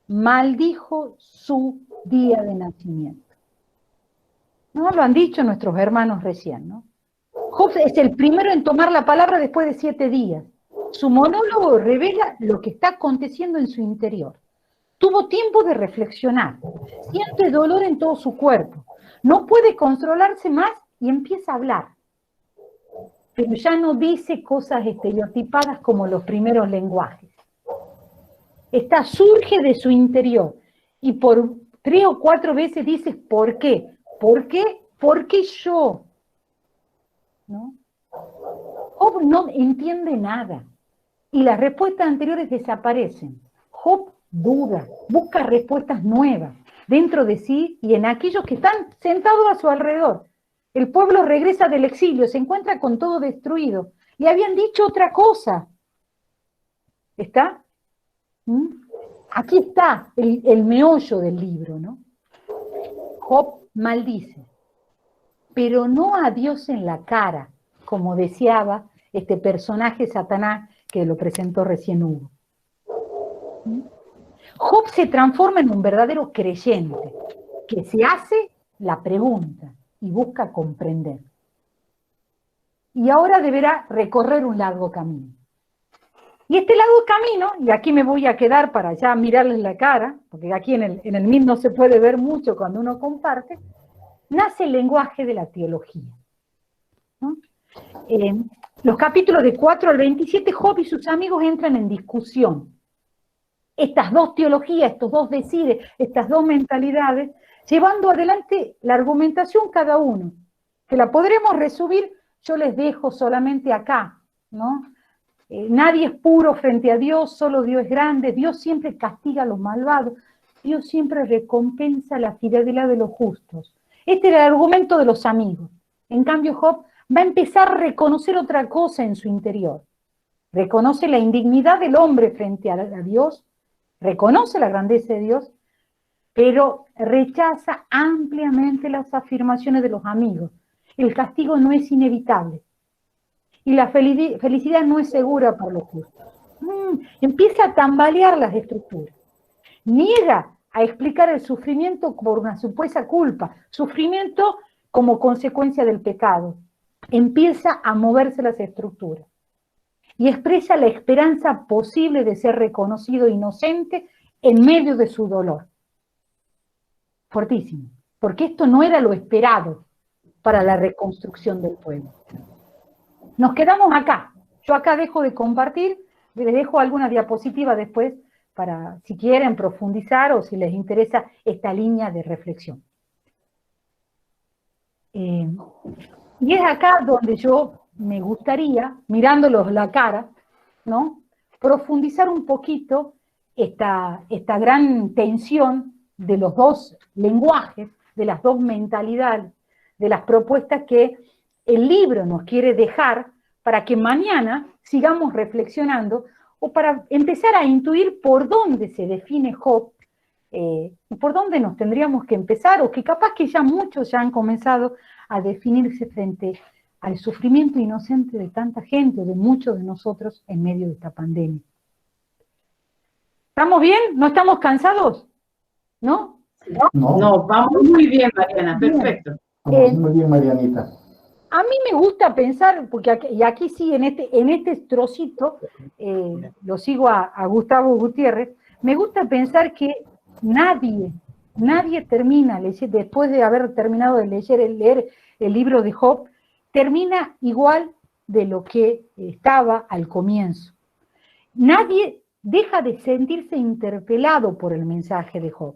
maldijo su día de nacimiento. ¿No? Lo han dicho nuestros hermanos recién, ¿no? Job es el primero en tomar la palabra después de 7 días. Su monólogo revela lo que está aconteciendo en su interior. Tuvo tiempo de reflexionar. Siente dolor en todo su cuerpo. No puede controlarse más y empieza a hablar. Pero ya no dice cosas estereotipadas como los primeros lenguajes. Surge de su interior. Y por 3 o 4 veces dice, ¿por qué? ¿Por qué? ¿Por qué yo? ¿No? Job no entiende nada. Y las respuestas anteriores desaparecen. Job duda, busca respuestas nuevas dentro de sí y en aquellos que están sentados a su alrededor. El pueblo regresa del exilio, se encuentra con todo destruido. Y habían dicho otra cosa. ¿Está? ¿Mm? Aquí está el meollo del libro, ¿no? Job maldice, pero no a Dios en la cara, como deseaba este personaje Satanás que lo presentó recién Hugo. Job se transforma en un verdadero creyente, que se hace la pregunta y busca comprender. Y ahora deberá recorrer un largo camino. Y este largo camino, y aquí me voy a quedar para ya mirarles la cara, porque aquí en el MIT no se puede ver mucho cuando uno comparte, nace el lenguaje de la teología, ¿no? Los capítulos de 4 al 27, Job y sus amigos entran en discusión. Estas 2 teologías, estos 2 decires, estas 2 mentalidades, llevando adelante la argumentación cada uno, que la podremos resumir, yo les dejo solamente acá, ¿no? Nadie es puro frente a Dios, solo Dios es grande, Dios siempre castiga a los malvados, Dios siempre recompensa la fidelidad de los justos. Este era el argumento de los amigos. En cambio, Job va a empezar a reconocer otra cosa en su interior. Reconoce la indignidad del hombre frente a Dios, reconoce la grandeza de Dios, pero rechaza ampliamente las afirmaciones de los amigos. El castigo no es inevitable y la felicidad no es segura para los justos. Empieza a tambalear las estructuras. Niega a explicar el sufrimiento por una supuesta culpa, sufrimiento como consecuencia del pecado. Empieza a moverse las estructuras y expresa la esperanza posible de ser reconocido inocente en medio de su dolor. Fortísimo, porque esto no era lo esperado para la reconstrucción del pueblo. Nos quedamos acá. Yo acá dejo de compartir, les dejo algunas diapositivas después para, si quieren, profundizar o si les interesa esta línea de reflexión. Y es acá donde yo me gustaría, mirándolos la cara, ¿no?, profundizar un poquito esta gran tensión de los 2 lenguajes, de las 2 mentalidades, de las propuestas que el libro nos quiere dejar para que mañana sigamos reflexionando o para empezar a intuir por dónde se define Job y por dónde nos tendríamos que empezar, o que capaz que ya muchos ya han comenzado a definirse frente al sufrimiento inocente de tanta gente, de muchos de nosotros en medio de esta pandemia. ¿Estamos bien? ¿No estamos cansados? ¿No? No, No, vamos muy bien, Mariana, perfecto. vamos muy bien, Marianita. A mí me gusta pensar, porque aquí sí, en este trocito, lo sigo a Gustavo Gutiérrez, me gusta pensar que nadie termina, después de haber terminado de leer el libro de Job, termina igual de lo que estaba al comienzo. Nadie deja de sentirse interpelado por el mensaje de Job.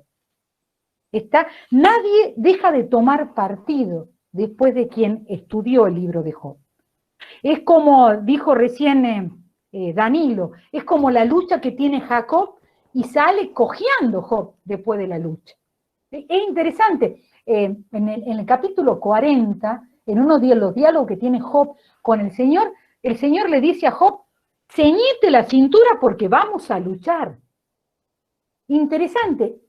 Nadie deja de tomar partido después de quien estudió el libro de Job. Es como dijo recién Danilo, es como la lucha que tiene Jacob y sale cojeando Job después de la lucha. Es interesante, en el capítulo 40, en uno de los diálogos que tiene Job con el Señor le dice a Job, ceñite la cintura porque vamos a luchar. Interesante,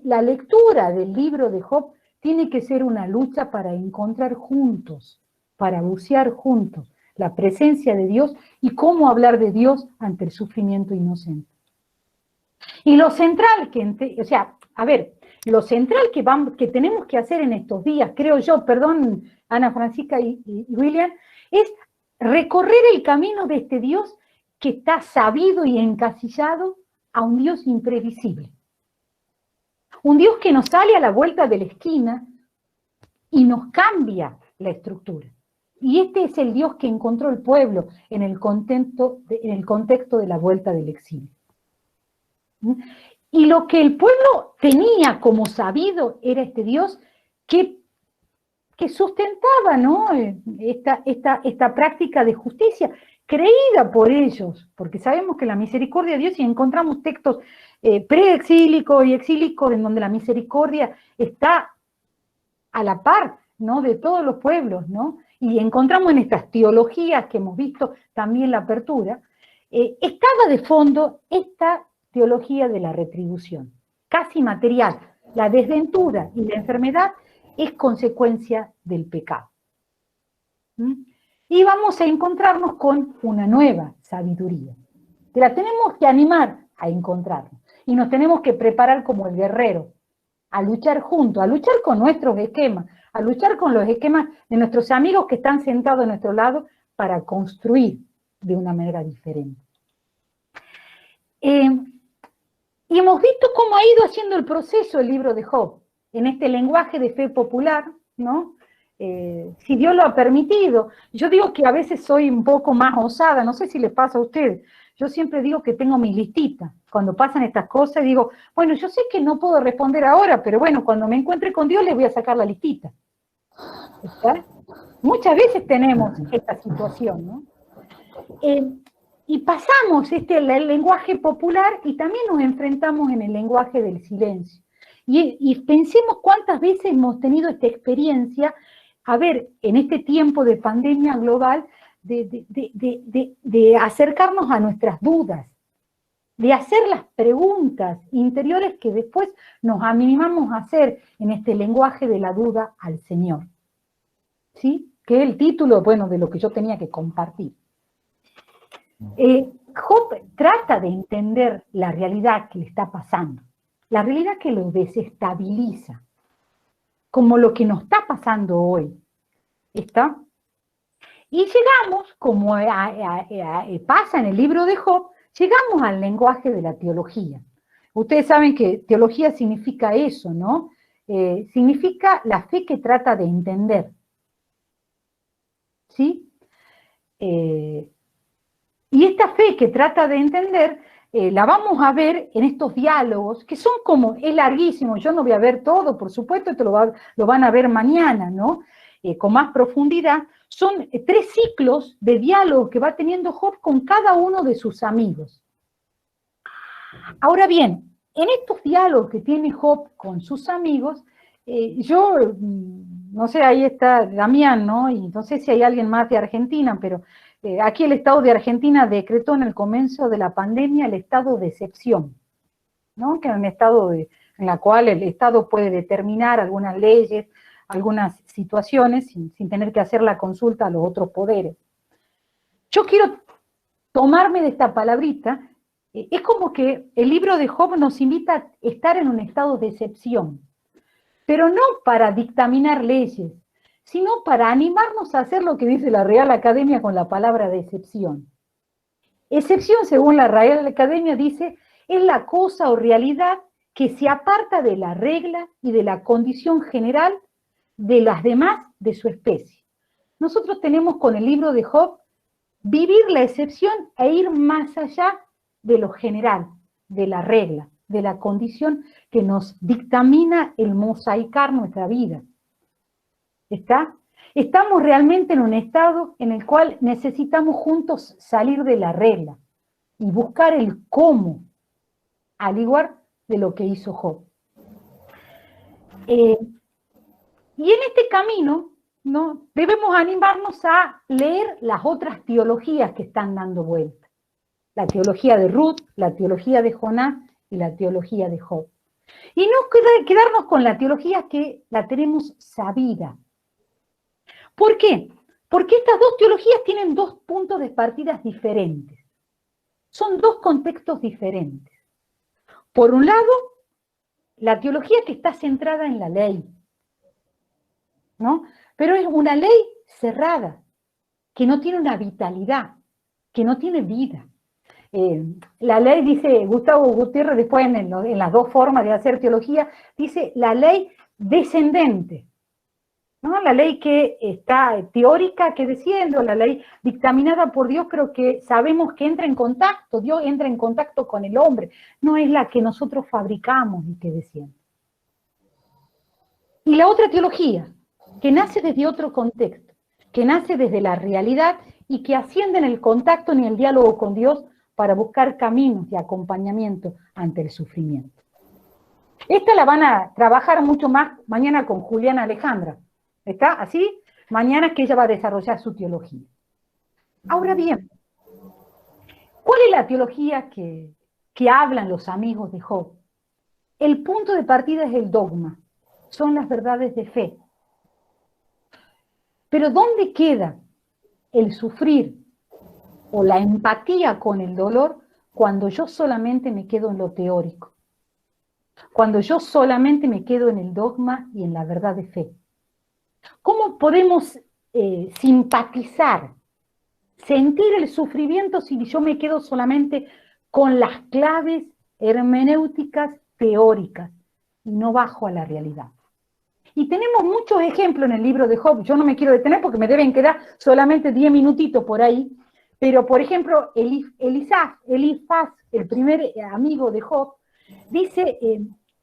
la lectura del libro de Job tiene que ser una lucha para encontrar juntos, para bucear juntos la presencia de Dios y cómo hablar de Dios ante el sufrimiento inocente. Y lo central lo central que tenemos que hacer en estos días, creo yo, perdón, Ana Francisca y William, es recorrer el camino de este Dios que está sabido y encasillado a un Dios imprevisible. Un Dios que nos sale a la vuelta de la esquina y nos cambia la estructura. Y este es el Dios que encontró el pueblo en el contexto de la vuelta del exilio. Y lo que el pueblo tenía como sabido era este Dios que sustentaba, ¿no?, esta práctica de justicia, creída por ellos, porque sabemos que la misericordia de Dios, y encontramos textos preexílicos y exílicos en donde la misericordia está a la par, ¿no?, de todos los pueblos, ¿no? Y encontramos en estas teologías que hemos visto también la apertura, estaba de fondo esta teología de la retribución, casi material. La desventura y la enfermedad es consecuencia del pecado. Y vamos a encontrarnos con una nueva sabiduría, que la tenemos que animar a encontrarnos. Y nos tenemos que preparar como el guerrero, a luchar juntos, a luchar con nuestros esquemas, a luchar con los esquemas de nuestros amigos que están sentados a nuestro lado para construir de una manera diferente. Y hemos visto cómo ha ido haciendo el proceso el libro de Job, en este lenguaje de fe popular, ¿no? Si Dios lo ha permitido. Yo digo que a veces soy un poco más osada, no sé si les pasa a ustedes. Yo siempre digo que tengo mi listita. Cuando pasan estas cosas digo, bueno, yo sé que no puedo responder ahora, pero bueno, cuando me encuentre con Dios les voy a sacar la listita. ¿Está? Muchas veces tenemos esta situación, ¿no? Y pasamos el lenguaje popular y también nos enfrentamos en el lenguaje del silencio. Y pensemos cuántas veces hemos tenido esta experiencia, a ver, en este tiempo de pandemia global, de acercarnos a nuestras dudas, de hacer las preguntas interiores que después nos animamos a hacer en este lenguaje de la duda al Señor. ¿Sí? Que es el título, bueno, de lo que yo tenía que compartir. Job trata de entender la realidad que le está pasando, la realidad que lo desestabiliza, como lo que nos está pasando hoy. ¿Está? Y llegamos, como pasa en el libro de Job, llegamos al lenguaje de la teología. Ustedes saben que teología significa eso, ¿no? Significa la fe que trata de entender. ¿Sí? Y esta fe que trata de entender, la vamos a ver en estos diálogos, que son como, es larguísimo, yo no voy a ver todo, por supuesto, esto lo van a ver mañana, ¿no? Con más profundidad. Son 3 ciclos de diálogos que va teniendo Job con cada uno de sus amigos. Ahora bien, en estos diálogos que tiene Job con sus amigos, yo, no sé, ahí está Damián, ¿no? Y no sé si hay alguien más de Argentina, pero aquí el Estado de Argentina decretó en el comienzo de la pandemia el estado de excepción, ¿no? Que es un estado en la cual el Estado puede determinar algunas leyes, algunas situaciones sin tener que hacer la consulta a los otros poderes. Yo quiero tomarme de esta palabrita. Es como que el libro de Job nos invita a estar en un estado de excepción, pero no para dictaminar leyes, sino para animarnos a hacer lo que dice la Real Academia con la palabra de excepción. Excepción, según la Real Academia, dice, es la cosa o realidad que se aparta de la regla y de la condición general de las demás de su especie. Nosotros tenemos con el libro de Job vivir la excepción e ir más allá de lo general, de la regla, de la condición que nos dictamina el mosaicar nuestra vida. ¿Está? Estamos realmente en un estado en el cual necesitamos juntos salir de la regla y buscar el cómo, al igual de lo que hizo Job. Y en este camino, ¿no?, debemos animarnos a leer las otras teologías que están dando vuelta. La teología de Ruth, la teología de Jonás y la teología de Job. Y no quedarnos con la teología que la tenemos sabida. ¿Por qué? Porque estas dos teologías tienen dos puntos de partida diferentes. Son dos contextos diferentes. Por un lado, la teología que está centrada en la ley, ¿no? Pero es una ley cerrada, que no tiene una vitalidad, que no tiene vida. La ley, dice Gustavo Gutiérrez, después en las dos formas de hacer teología, dice la ley descendente, ¿no? La ley que está teórica, que desciende, la ley dictaminada por Dios, pero que sabemos que entra en contacto, Dios entra en contacto con el hombre, no es la que nosotros fabricamos y que desciende. Y la otra teología, que nace desde otro contexto, que nace desde la realidad y que asciende en el contacto, en el diálogo con Dios, para buscar caminos de acompañamiento ante el sufrimiento. Esta la van a trabajar mucho más mañana con Juliana Alejandra. ¿Está? Así, mañana es que ella va a desarrollar su teología. Ahora bien, ¿cuál es la teología que hablan los amigos de Job? El punto de partida es el dogma, son las verdades de fe. Pero ¿dónde queda el sufrir o la empatía con el dolor cuando yo solamente me quedo en lo teórico? Cuando yo solamente me quedo en el dogma y en la verdad de fe. ¿Cómo podemos simpatizar, sentir el sufrimiento si yo me quedo solamente con las claves hermenéuticas teóricas y no bajo a la realidad? Y tenemos muchos ejemplos en el libro de Job. Yo no me quiero detener porque me deben quedar solamente 10 minutitos por ahí. Pero, por ejemplo, Elifaz, el primer amigo de Job, dice,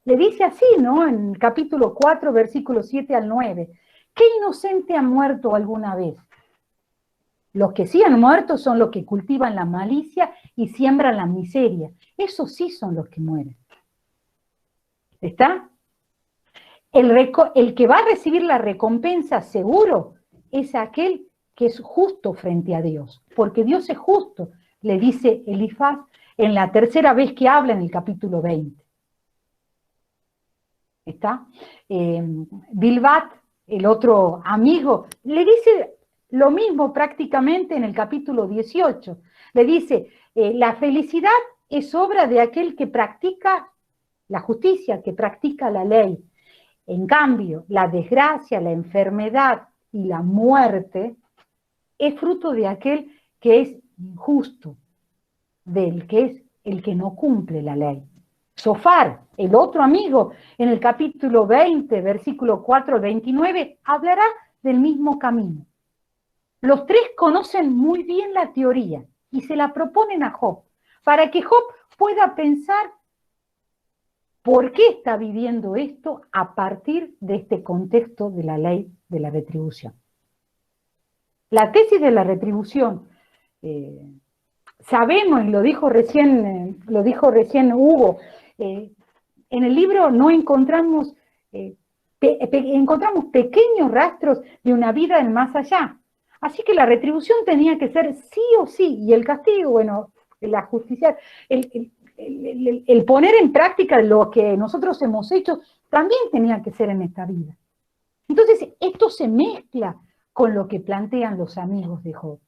le dice así, ¿no? En el capítulo 4, versículos 7 al 9. ¿Qué inocente ha muerto alguna vez? Los que sí han muerto son los que cultivan la malicia y siembran la miseria. Esos sí son los que mueren. ¿Está? El que va a recibir la recompensa seguro es aquel que es justo frente a Dios, porque Dios es justo, le dice Elifaz en la tercera vez que habla en el capítulo 20. ¿Está? Bilbat, el otro amigo, le dice lo mismo prácticamente en el capítulo 18. Le dice, la felicidad es obra de aquel que practica la justicia, que practica la ley. En cambio, la desgracia, la enfermedad y la muerte es fruto de aquel que es injusto, del que es el que no cumple la ley. Zofar, el otro amigo, en el capítulo 20, versículo 4 al 29, hablará del mismo camino. Los tres conocen muy bien la teoría y se la proponen a Job, para que Job pueda pensar por qué está viviendo esto a partir de este contexto de la ley de la retribución. La tesis de la retribución, sabemos, y lo dijo recién Hugo, en el libro no encontramos, encontramos pequeños rastros de una vida en más allá. Así que la retribución tenía que ser sí o sí, y el castigo, bueno, la justicia, el poner en práctica lo que nosotros hemos hecho, también tenía que ser en esta vida. Entonces, esto se mezcla con lo que plantean los amigos de Job.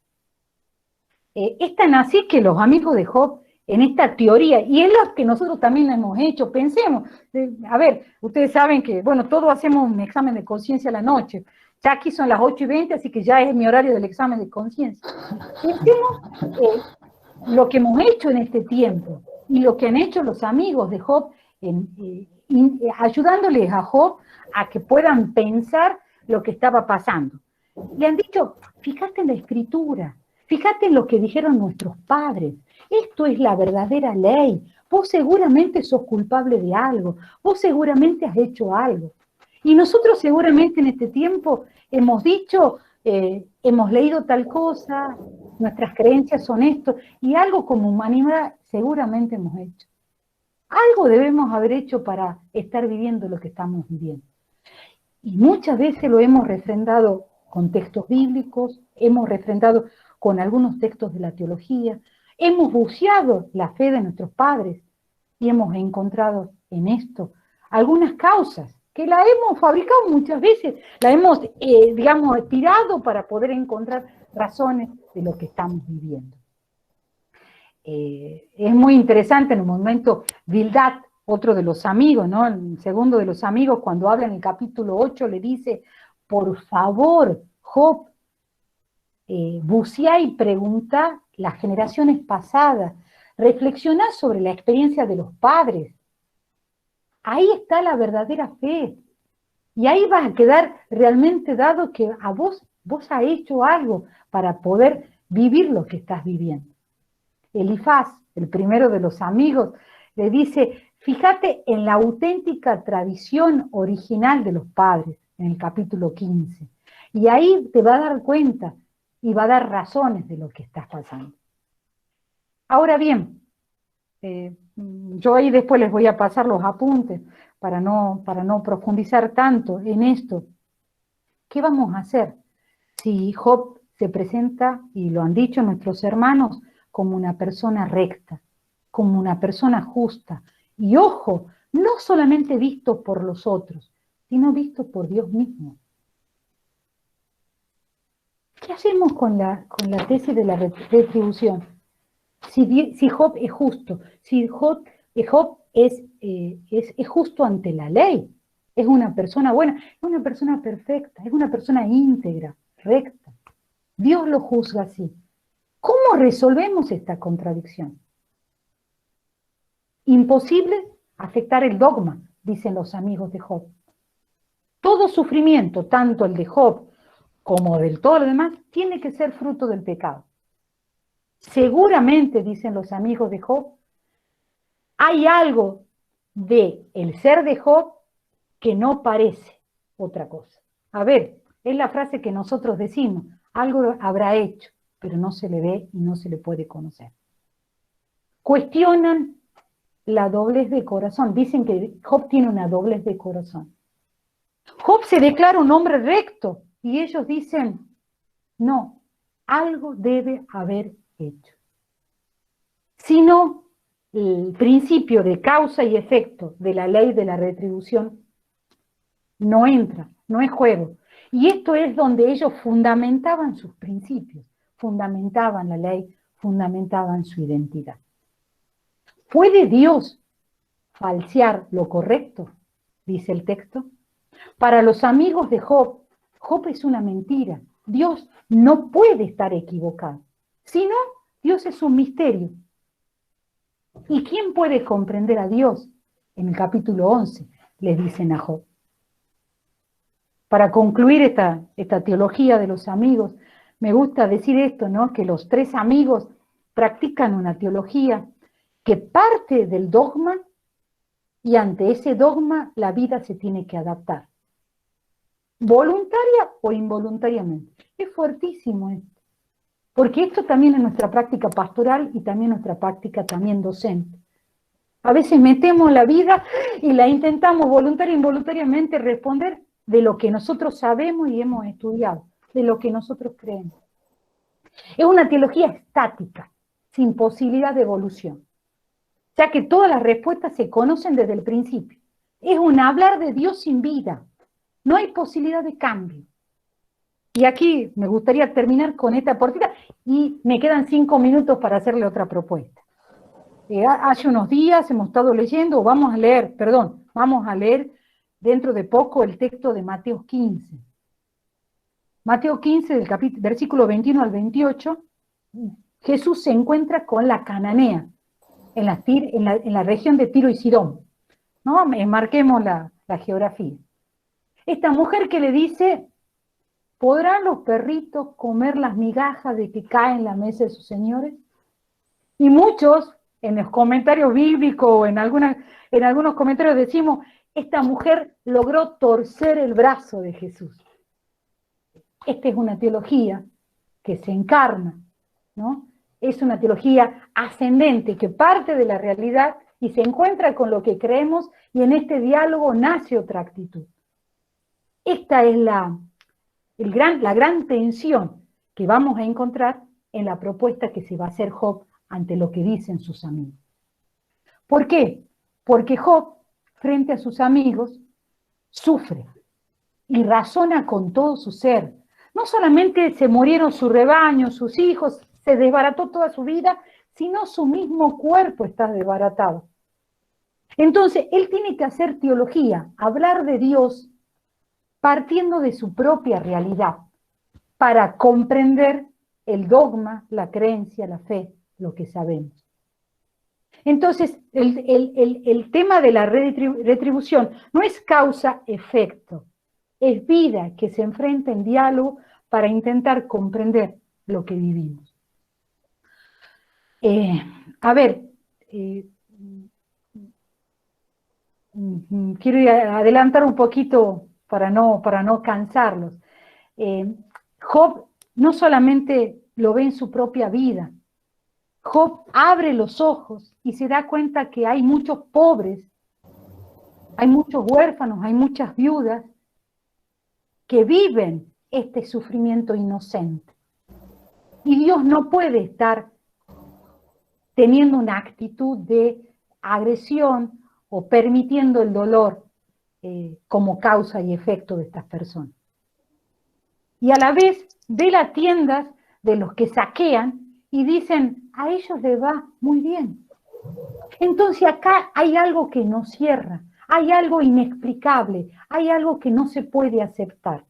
Es tan así que los amigos de Job, en esta teoría, y es lo que nosotros también hemos hecho, pensemos, a ver, ustedes saben que, bueno, todos hacemos un examen de conciencia a la noche, ya aquí son las 8:20, así que ya es mi horario del examen de conciencia. Pensemos lo que hemos hecho en este tiempo, y lo que han hecho los amigos de Job, ayudándoles a Job a que puedan pensar lo que estaba pasando. Le han dicho, fíjate en la escritura, fíjate en lo que dijeron nuestros padres, esto es la verdadera ley, vos seguramente sos culpable de algo, vos seguramente has hecho algo. Y nosotros seguramente en este tiempo hemos dicho, hemos leído tal cosa, nuestras creencias son esto, y algo como humanidad seguramente hemos hecho. Algo debemos haber hecho para estar viviendo lo que estamos viviendo. Y muchas veces lo hemos refrendado con textos bíblicos, hemos refrendado con algunos textos de la teología, hemos buceado la fe de nuestros padres y hemos encontrado en esto algunas causas que la hemos fabricado muchas veces, la hemos, digamos, tirado para poder encontrar razones de lo que estamos viviendo. Es muy interesante en un momento Bildad, otro de los amigos, ¿no? El segundo de los amigos, cuando habla en el capítulo 8, le dice, por favor, Job, buceá y preguntá las generaciones pasadas, reflexioná sobre la experiencia de los padres. Ahí está la verdadera fe. Y ahí vas a quedar realmente dado que a vos has hecho algo para poder vivir lo que estás viviendo. Elifaz, el primero de los amigos, le dice, fíjate en la auténtica tradición original de los padres, en el capítulo 15. Y ahí te va a dar cuenta y va a dar razones de lo que estás pasando. Ahora bien, yo ahí después les voy a pasar los apuntes para no profundizar tanto en esto. ¿Qué vamos a hacer si Job se presenta, y lo han dicho nuestros hermanos, como una persona recta, como una persona justa? Y ojo, no solamente visto por los otros, sino visto por Dios mismo. ¿Qué hacemos con la tesis de la retribución? Si Job es justo, si Job es justo ante la ley, es una persona buena, es una persona perfecta, es una persona íntegra, recta. Dios lo juzga así. ¿Cómo resolvemos esta contradicción? Imposible afectar el dogma, dicen los amigos de Job. Todo sufrimiento, tanto el de Job como del todo lo demás, tiene que ser fruto del pecado. Seguramente, dicen los amigos de Job, hay algo de el ser de Job que no parece otra cosa. A ver, es la frase que nosotros decimos, algo habrá hecho, pero no se le ve y no se le puede conocer. Cuestionan la doblez de corazón, dicen que Job tiene una doblez de corazón. Job se declara un hombre recto y ellos dicen, no, algo debe haber hecho. Si no, el principio de causa y efecto de la ley de la retribución no entra, no es juego. Y esto es donde ellos fundamentaban sus principios, fundamentaban la ley, fundamentaban su identidad. ¿Puede Dios falsear lo correcto? Dice el texto. Para los amigos de Job, Job es una mentira. Dios no puede estar equivocado. Si no, Dios es un misterio. ¿Y quién puede comprender a Dios? En el capítulo 11 les dicen a Job. Para concluir esta teología de los amigos, me gusta decir esto, ¿no? Que los tres amigos practican una teología que parte del dogma y ante ese dogma la vida se tiene que adaptar. Voluntaria o involuntariamente. Es fuertísimo esto. Porque esto también es nuestra práctica pastoral y también nuestra práctica también docente. A veces metemos la vida y la intentamos voluntaria e involuntariamente responder de lo que nosotros sabemos y hemos estudiado, de lo que nosotros creemos. Es una teología estática, sin posibilidad de evolución, ya que todas las respuestas se conocen desde el principio. Es un hablar de Dios sin vida. no hay posibilidad de cambio. Y aquí me gustaría terminar con esta portita y me quedan 5 minutos para hacerle otra propuesta. Hace unos días hemos estado leyendo, vamos a leer dentro de poco el texto de Mateo 15. Mateo 15, versículo 21 al 28, Jesús se encuentra con la cananea en la región de Tiro y Sidón, ¿no? Marquemos la geografía. Esta mujer que le dice, ¿podrán los perritos comer las migajas de que caen en la mesa de sus señores? Y muchos, en los comentarios bíblicos o en algunos comentarios decimos, esta mujer logró torcer el brazo de Jesús. Esta es una teología que se encarna, ¿no? Es una teología ascendente que parte de la realidad y se encuentra con lo que creemos y en este diálogo nace otra actitud. Esta es la gran tensión que vamos a encontrar en la propuesta que se va a hacer Job ante lo que dicen sus amigos. ¿Por qué? Porque Job, frente a sus amigos, sufre y razona con todo su ser. No solamente se murieron su rebaño, sus hijos, se desbarató toda su vida, sino su mismo cuerpo está desbaratado. Entonces, él tiene que hacer teología, hablar de Dios, partiendo de su propia realidad, para comprender el dogma, la creencia, la fe, lo que sabemos. Entonces, el tema de la retribución no es causa-efecto, es vida que se enfrenta en diálogo para intentar comprender lo que vivimos. Quiero adelantar un poquito para no cansarlos. Job no solamente lo ve en su propia vida, Job abre los ojos y se da cuenta que hay muchos pobres, hay muchos huérfanos, hay muchas viudas que viven este sufrimiento inocente. Y Dios no puede estar teniendo una actitud de agresión o permitiendo el dolor como causa y efecto de estas personas. Y a la vez ve las tiendas de los que saquean y dicen, a ellos les va muy bien. Entonces acá hay algo que no cierra, hay algo inexplicable, hay algo que no se puede aceptar.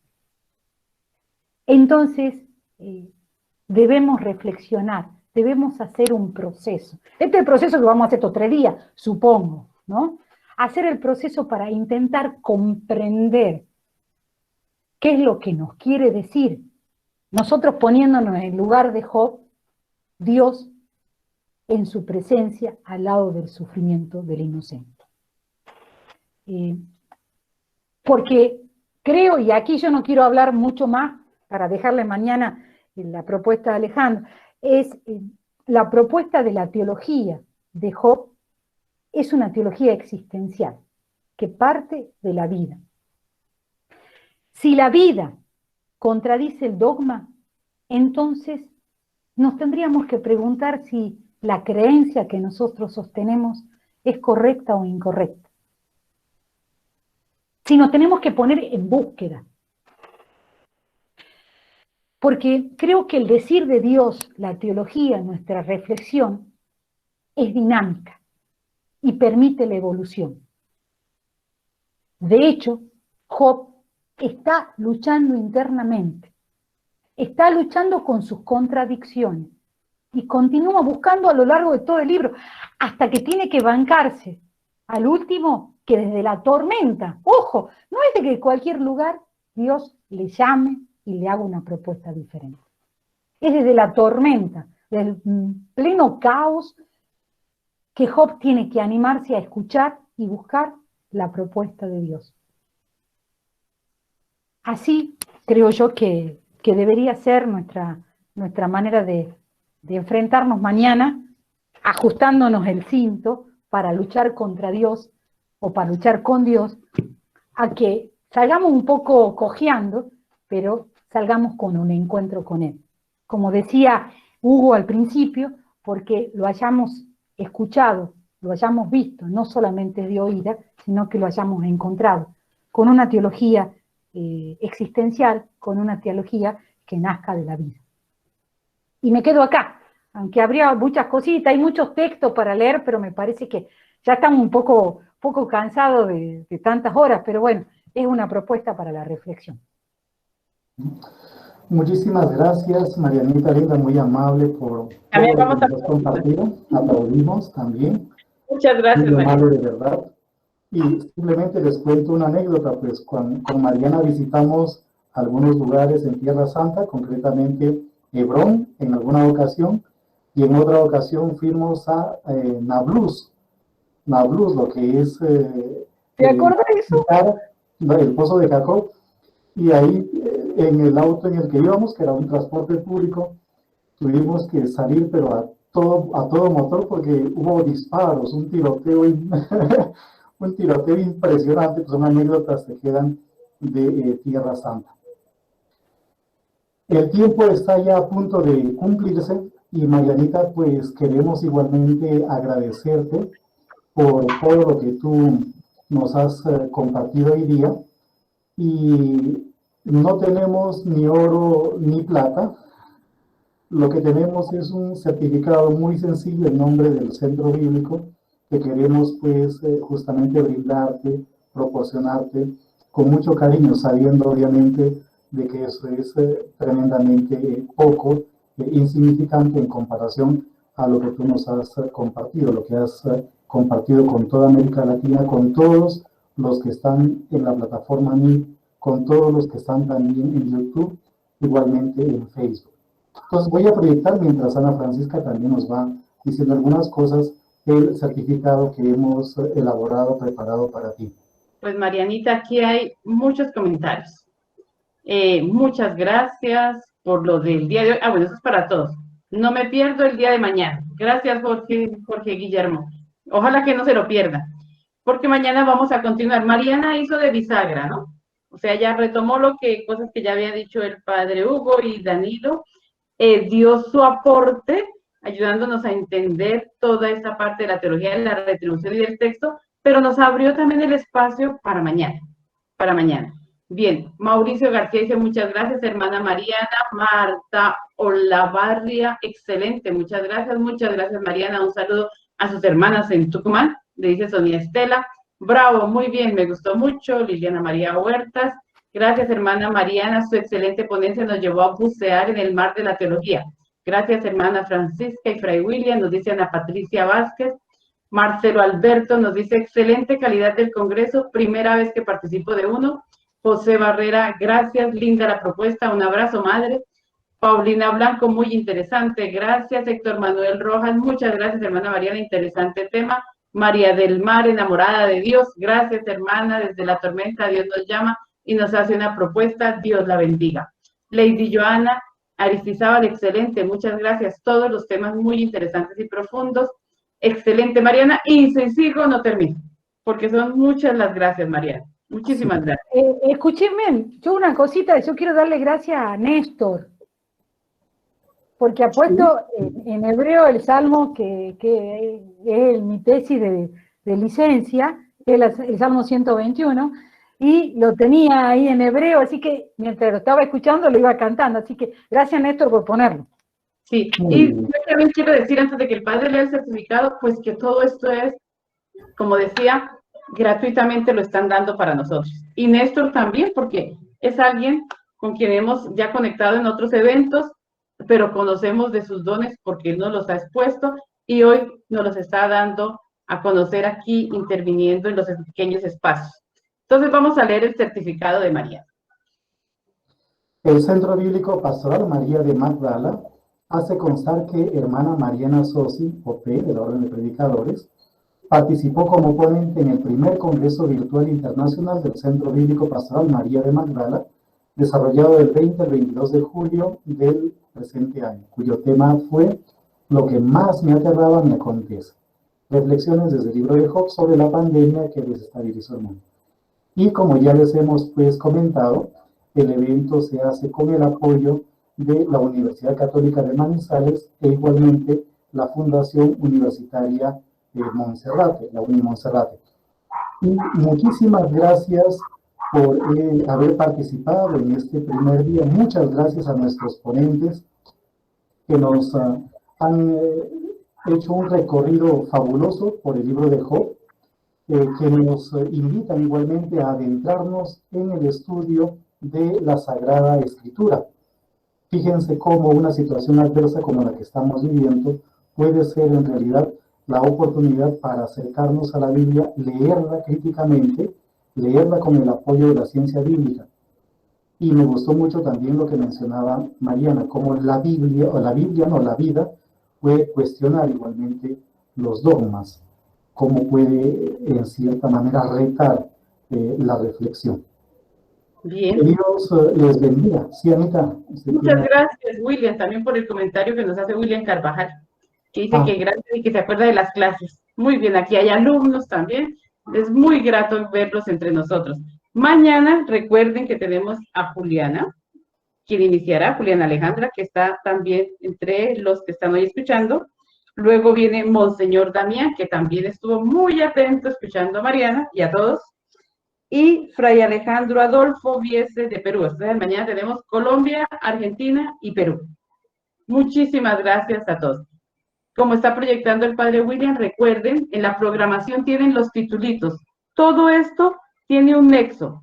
Entonces debemos reflexionar, debemos hacer un proceso. Este es el proceso que vamos a hacer estos 3 días, supongo, ¿no? Hacer el proceso para intentar comprender qué es lo que nos quiere decir. Nosotros poniéndonos en el lugar de Job, Dios en su presencia al lado del sufrimiento del inocente. Porque creo, y aquí yo no quiero hablar mucho más, para dejarle mañana la propuesta de Alejandro, es la propuesta de la teología de Job, es una teología existencial, que parte de la vida. Si la vida contradice el dogma, entonces nos tendríamos que preguntar si la creencia que nosotros sostenemos es correcta o incorrecta. Si nos tenemos que poner en búsqueda. Porque creo que el decir de Dios, la teología, nuestra reflexión, es dinámica y permite la evolución. De hecho, Job está luchando internamente, está luchando con sus contradicciones y continúa buscando a lo largo de todo el libro, hasta que tiene que bancarse al último que desde la tormenta, ojo, no es de que en cualquier lugar Dios le llame y le haga una propuesta diferente. Es desde la tormenta, del pleno caos, que Job tiene que animarse a escuchar y buscar la propuesta de Dios. Así creo yo que debería ser nuestra manera de enfrentarnos mañana, ajustándonos el cinto para luchar contra Dios o para luchar con Dios, a que salgamos un poco cojeando, pero salgamos con un encuentro con Él. Como decía Hugo al principio, porque lo hayamos escuchado, lo hayamos visto, no solamente de oída, sino que lo hayamos encontrado, con una teología existencial con una teología que nazca de la vida. Y me quedo acá, aunque habría muchas cositas, hay muchos textos para leer, pero me parece que ya estamos un poco cansados de tantas horas, pero bueno, es una propuesta para la reflexión. Muchísimas gracias, Marianita linda, muy amable por También todo lo vamos que nos has compartido. Aplaudimos también. Muchas gracias, Muy Mariana. amable, de verdad. Y simplemente les cuento una anécdota, pues con Mariana visitamos algunos lugares en Tierra Santa, concretamente Hebrón en alguna ocasión, y en otra ocasión fuimos a Nablus, lo que es ¿Te acuerdas de eso? el Pozo de Jacob, y ahí en el auto en el que íbamos, que era un transporte público, tuvimos que salir, pero a todo motor, porque hubo disparos, un tiroteo, un tiroteo impresionante, pues son anécdotas que quedan de Tierra Santa. El tiempo está ya a punto de cumplirse y Marianita, pues queremos igualmente agradecerte por todo lo que tú nos has compartido hoy día, y no tenemos ni oro ni plata. Lo que tenemos es un certificado muy sencillo en nombre del Centro Bíblico que queremos pues justamente brindarte, proporcionarte con mucho cariño, sabiendo obviamente de que eso es tremendamente poco, insignificante en comparación a lo que tú nos has compartido, lo que has compartido con toda América Latina, con todos los que están en la plataforma MIT, con todos los que están también en YouTube, igualmente en Facebook. Entonces voy a proyectar, mientras Ana Francisca también nos va diciendo algunas cosas, el certificado que hemos elaborado, preparado para ti. Pues Marianita, aquí hay muchos comentarios. Muchas gracias por lo del día de hoy. Bueno, eso es para todos. No me pierdo el día de mañana. Gracias, Jorge Guillermo. Ojalá que no se lo pierda, porque mañana vamos a continuar. Mariana hizo de bisagra, ¿no? O sea, ya retomó cosas que ya había dicho el padre Hugo y Danilo, dio su aporte, ayudándonos a entender toda esta parte de la teología de la retribución y del texto, pero nos abrió también el espacio para mañana, Bien, Mauricio García dice muchas gracias, hermana Mariana. Marta Olavarria, excelente, muchas gracias Mariana, un saludo a sus hermanas en Tucumán, le dice Sonia Estela. Bravo, muy bien, me gustó mucho. Liliana María Huertas, gracias hermana Mariana, su excelente ponencia nos llevó a bucear en el mar de la teología. Gracias hermana Francisca y Fray William, nos dice Ana Patricia Vázquez. Marcelo Alberto nos dice excelente calidad del congreso, primera vez que participo de uno. José Barrera, gracias, linda la propuesta, un abrazo madre. Paulina Blanco, muy interesante, gracias. Héctor Manuel Rojas, muchas gracias hermana Mariana, interesante tema. María del Mar, enamorada de Dios, gracias hermana, desde la tormenta Dios nos llama y nos hace una propuesta, Dios la bendiga. Lady Joana Aristizábal, excelente, muchas gracias, todos los temas muy interesantes y profundos, excelente Mariana, y si sigo no termino, porque son muchas las gracias Mariana, muchísimas gracias. Escúchenme, yo una cosita, yo quiero darle gracias a Néstor, porque ha puesto en hebreo el salmo que es mi tesis de licencia, que es el Salmo 121, y lo tenía ahí en hebreo, así que mientras lo estaba escuchando lo iba cantando, así que gracias Néstor por ponerlo. Sí, y yo también quiero decir antes de que el padre lea el certificado, pues que todo esto es, como decía, gratuitamente lo están dando para nosotros. Y Néstor también, porque es alguien con quien hemos ya conectado en otros eventos, pero conocemos de sus dones porque él nos los ha expuesto y hoy nos los está dando a conocer aquí, interviniendo en los pequeños espacios. Entonces vamos a leer el certificado de María. El Centro Bíblico Pastoral María de Magdala hace constar que hermana Mariana Sosi, OP, de la Orden de Predicadores, participó como ponente en el primer Congreso Virtual Internacional del Centro Bíblico Pastoral María de Magdala, desarrollado del 20 al 22 de julio del presente año, cuyo tema fue Lo que más me aterraba me acontece. Reflexiones desde el libro de Job sobre la pandemia que desestabilizó el mundo. Y como ya les hemos pues comentado, el evento se hace con el apoyo de la Universidad Católica de Manizales e igualmente la Fundación Universitaria de Monserrate, la Uni Monserrate. Y muchísimas gracias por haber participado en este primer día. Muchas gracias a nuestros ponentes que nos han hecho un recorrido fabuloso por el libro de Job, que nos invitan igualmente a adentrarnos en el estudio de la Sagrada Escritura. Fíjense cómo una situación adversa como la que estamos viviendo puede ser en realidad la oportunidad para acercarnos a la Biblia, leerla críticamente, leerla con el apoyo de la ciencia bíblica. Y me gustó mucho también lo que mencionaba Mariana, cómo la vida puede cuestionar igualmente los dogmas, cómo puede en cierta manera retar la reflexión. Bien. Que Dios les bendiga. Sí, Anita. Muchas gracias, William, también por el comentario que nos hace William Carvajal, que dice que gracias y que se acuerda de las clases. Muy bien, aquí hay alumnos también. Es muy grato verlos entre nosotros. Mañana recuerden que tenemos a Juliana, quien iniciará, Juliana Alejandra, que está también entre los que están hoy escuchando. Luego viene Monseñor Damián, que también estuvo muy atento escuchando a Mariana y a todos. Y Fray Alejandro Adolfo Viese de Perú. Entonces, mañana tenemos Colombia, Argentina y Perú. Muchísimas gracias a todos. Como está proyectando el padre William, recuerden, en la programación tienen los titulitos. Todo esto tiene un nexo.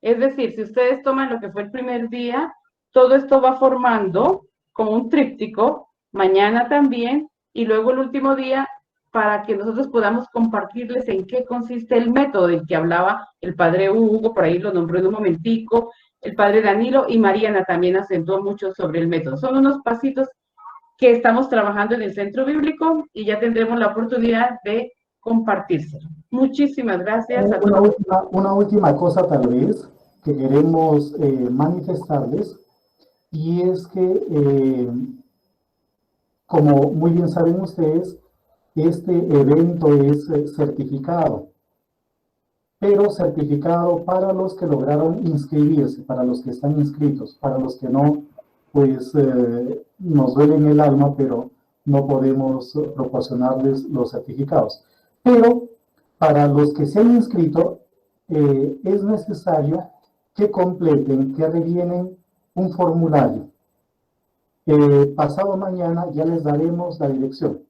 Es decir, si ustedes toman lo que fue el primer día, todo esto va formando como un tríptico, mañana también, y luego el último día, para que nosotros podamos compartirles en qué consiste el método del que hablaba el padre Hugo, por ahí lo nombró en un momentico, el padre Danilo y Mariana también acentuó mucho sobre el método. Son unos pasitos que estamos trabajando en el Centro Bíblico y ya tendremos la oportunidad de compartírselo. Muchísimas gracias a todos. Una última cosa tal vez que queremos manifestarles, y es que, como muy bien saben ustedes, este evento es certificado, pero certificado para los que lograron inscribirse, para los que están inscritos, para los que no, pues nos duele en el alma, pero no podemos proporcionarles los certificados. Pero para los que se han inscrito, es necesario que completen, que rellenen un formulario. Pasado mañana ya les daremos la dirección.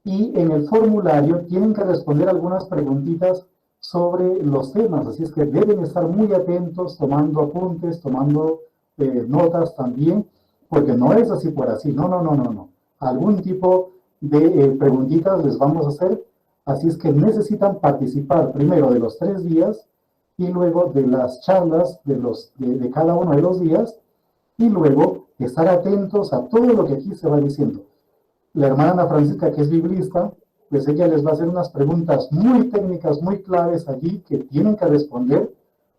Y en el formulario tienen que responder algunas preguntitas sobre los temas, así es que deben estar muy atentos, tomando apuntes, tomando notas también, porque no es así por así, no. Algún tipo de preguntitas les vamos a hacer, así es que necesitan participar primero de los 3 días y luego de las charlas de cada uno de los días, y luego estar atentos a todo lo que aquí se va diciendo. La hermana Ana Francisca, que es biblista, pues ella les va a hacer unas preguntas muy técnicas, muy claves allí, que tienen que responder,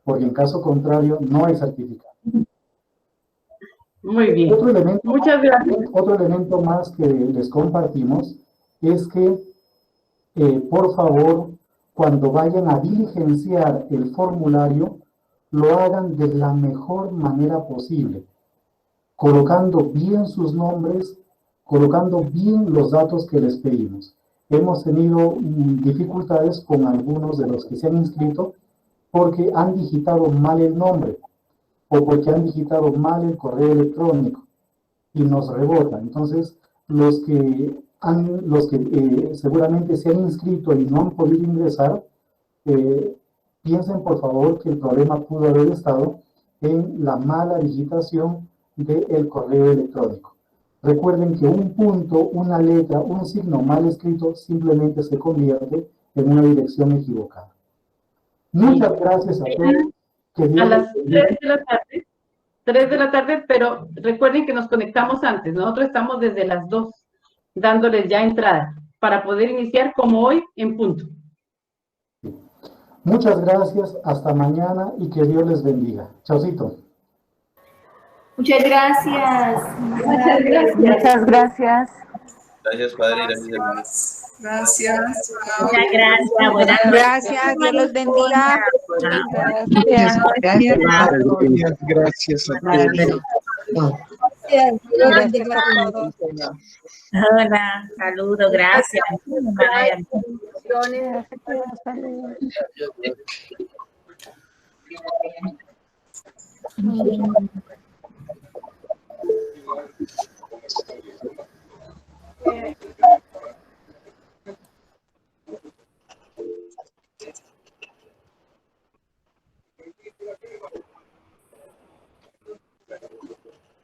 porque en caso contrario no hay certificado. Muy bien. Muchas gracias. Otro elemento más que les compartimos es que, por favor, cuando vayan a diligenciar el formulario, lo hagan de la mejor manera posible, colocando bien sus nombres, colocando bien los datos que les pedimos. Hemos tenido dificultades con algunos de los que se han inscrito porque han digitado mal el nombre o porque han digitado mal el correo electrónico y nos rebota. Entonces, los que seguramente se han inscrito y no han podido ingresar, piensen por favor que el problema pudo haber estado en la mala digitación del correo electrónico. Recuerden que un punto, una letra, un signo mal escrito simplemente se convierte en una dirección equivocada. Muchas gracias a todos. A las 3 de la tarde, 3 de la tarde, pero recuerden que nos conectamos antes. Nosotros estamos desde las 2, dándoles ya entrada, para poder iniciar como hoy en punto. Muchas gracias, hasta mañana y que Dios les bendiga. Chaucito. Muchas gracias. Muchas gracias. Muchas gracias. Gracias, padre. Gracias, hermanos. Gracias. Muchas gracias. Buenas noches. Gracias. Dios los bendiga. Gracias. Gracias a todos. Hola, saludos, gracias.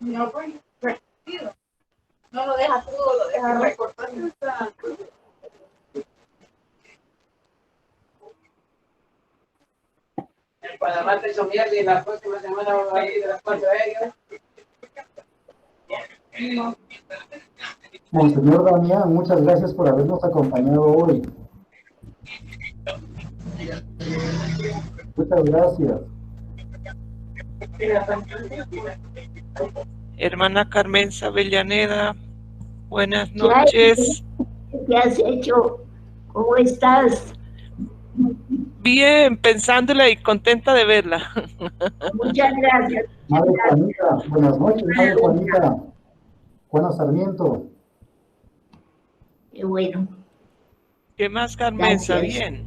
No, pues, no lo deja todo, lo deja recortar. Para martes o miércoles, la próxima semana vamos a ir de las 4 a ellos. Monseñor Damián, muchas gracias por habernos acompañado hoy. Muchas gracias. Hermana Carmen Sabellaneda, buenas noches. ¿Qué has hecho? ¿Cómo estás? Bien, pensándola y contenta de verla. Muchas gracias. Madre Juanita, buenas noches, Madre Juanita. Juana Sarmiento. Qué bueno. ¿Qué más, Carmenza? Gracias. Bien.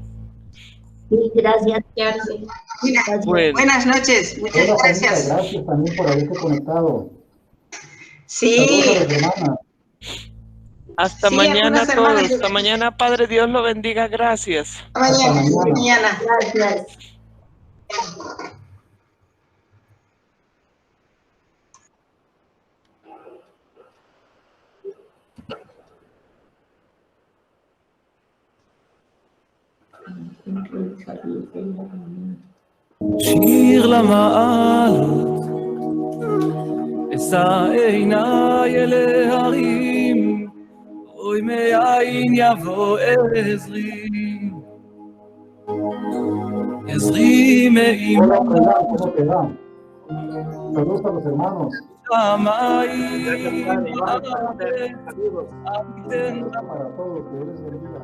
Sí, gracias. Gracias. Bueno. Buenas noches, muchas Hola, Juanita, gracias. gracias también por haberte conectado. Sí, Saludos a las hermanas. Hasta Sí, mañana algunas a todos. hermanas. Hasta mañana, Padre Dios lo bendiga. Gracias. mañana. mañana. Mañana. Gracias. שיר למעלות, אשא עיניי אל ההרים, אוי מאין יבוא עזרי, עזרי Hola, מעמך Fernán, ¿cómo te va? Saludos a los hermanos. שמיים, Para todos, que Dios les bendiga.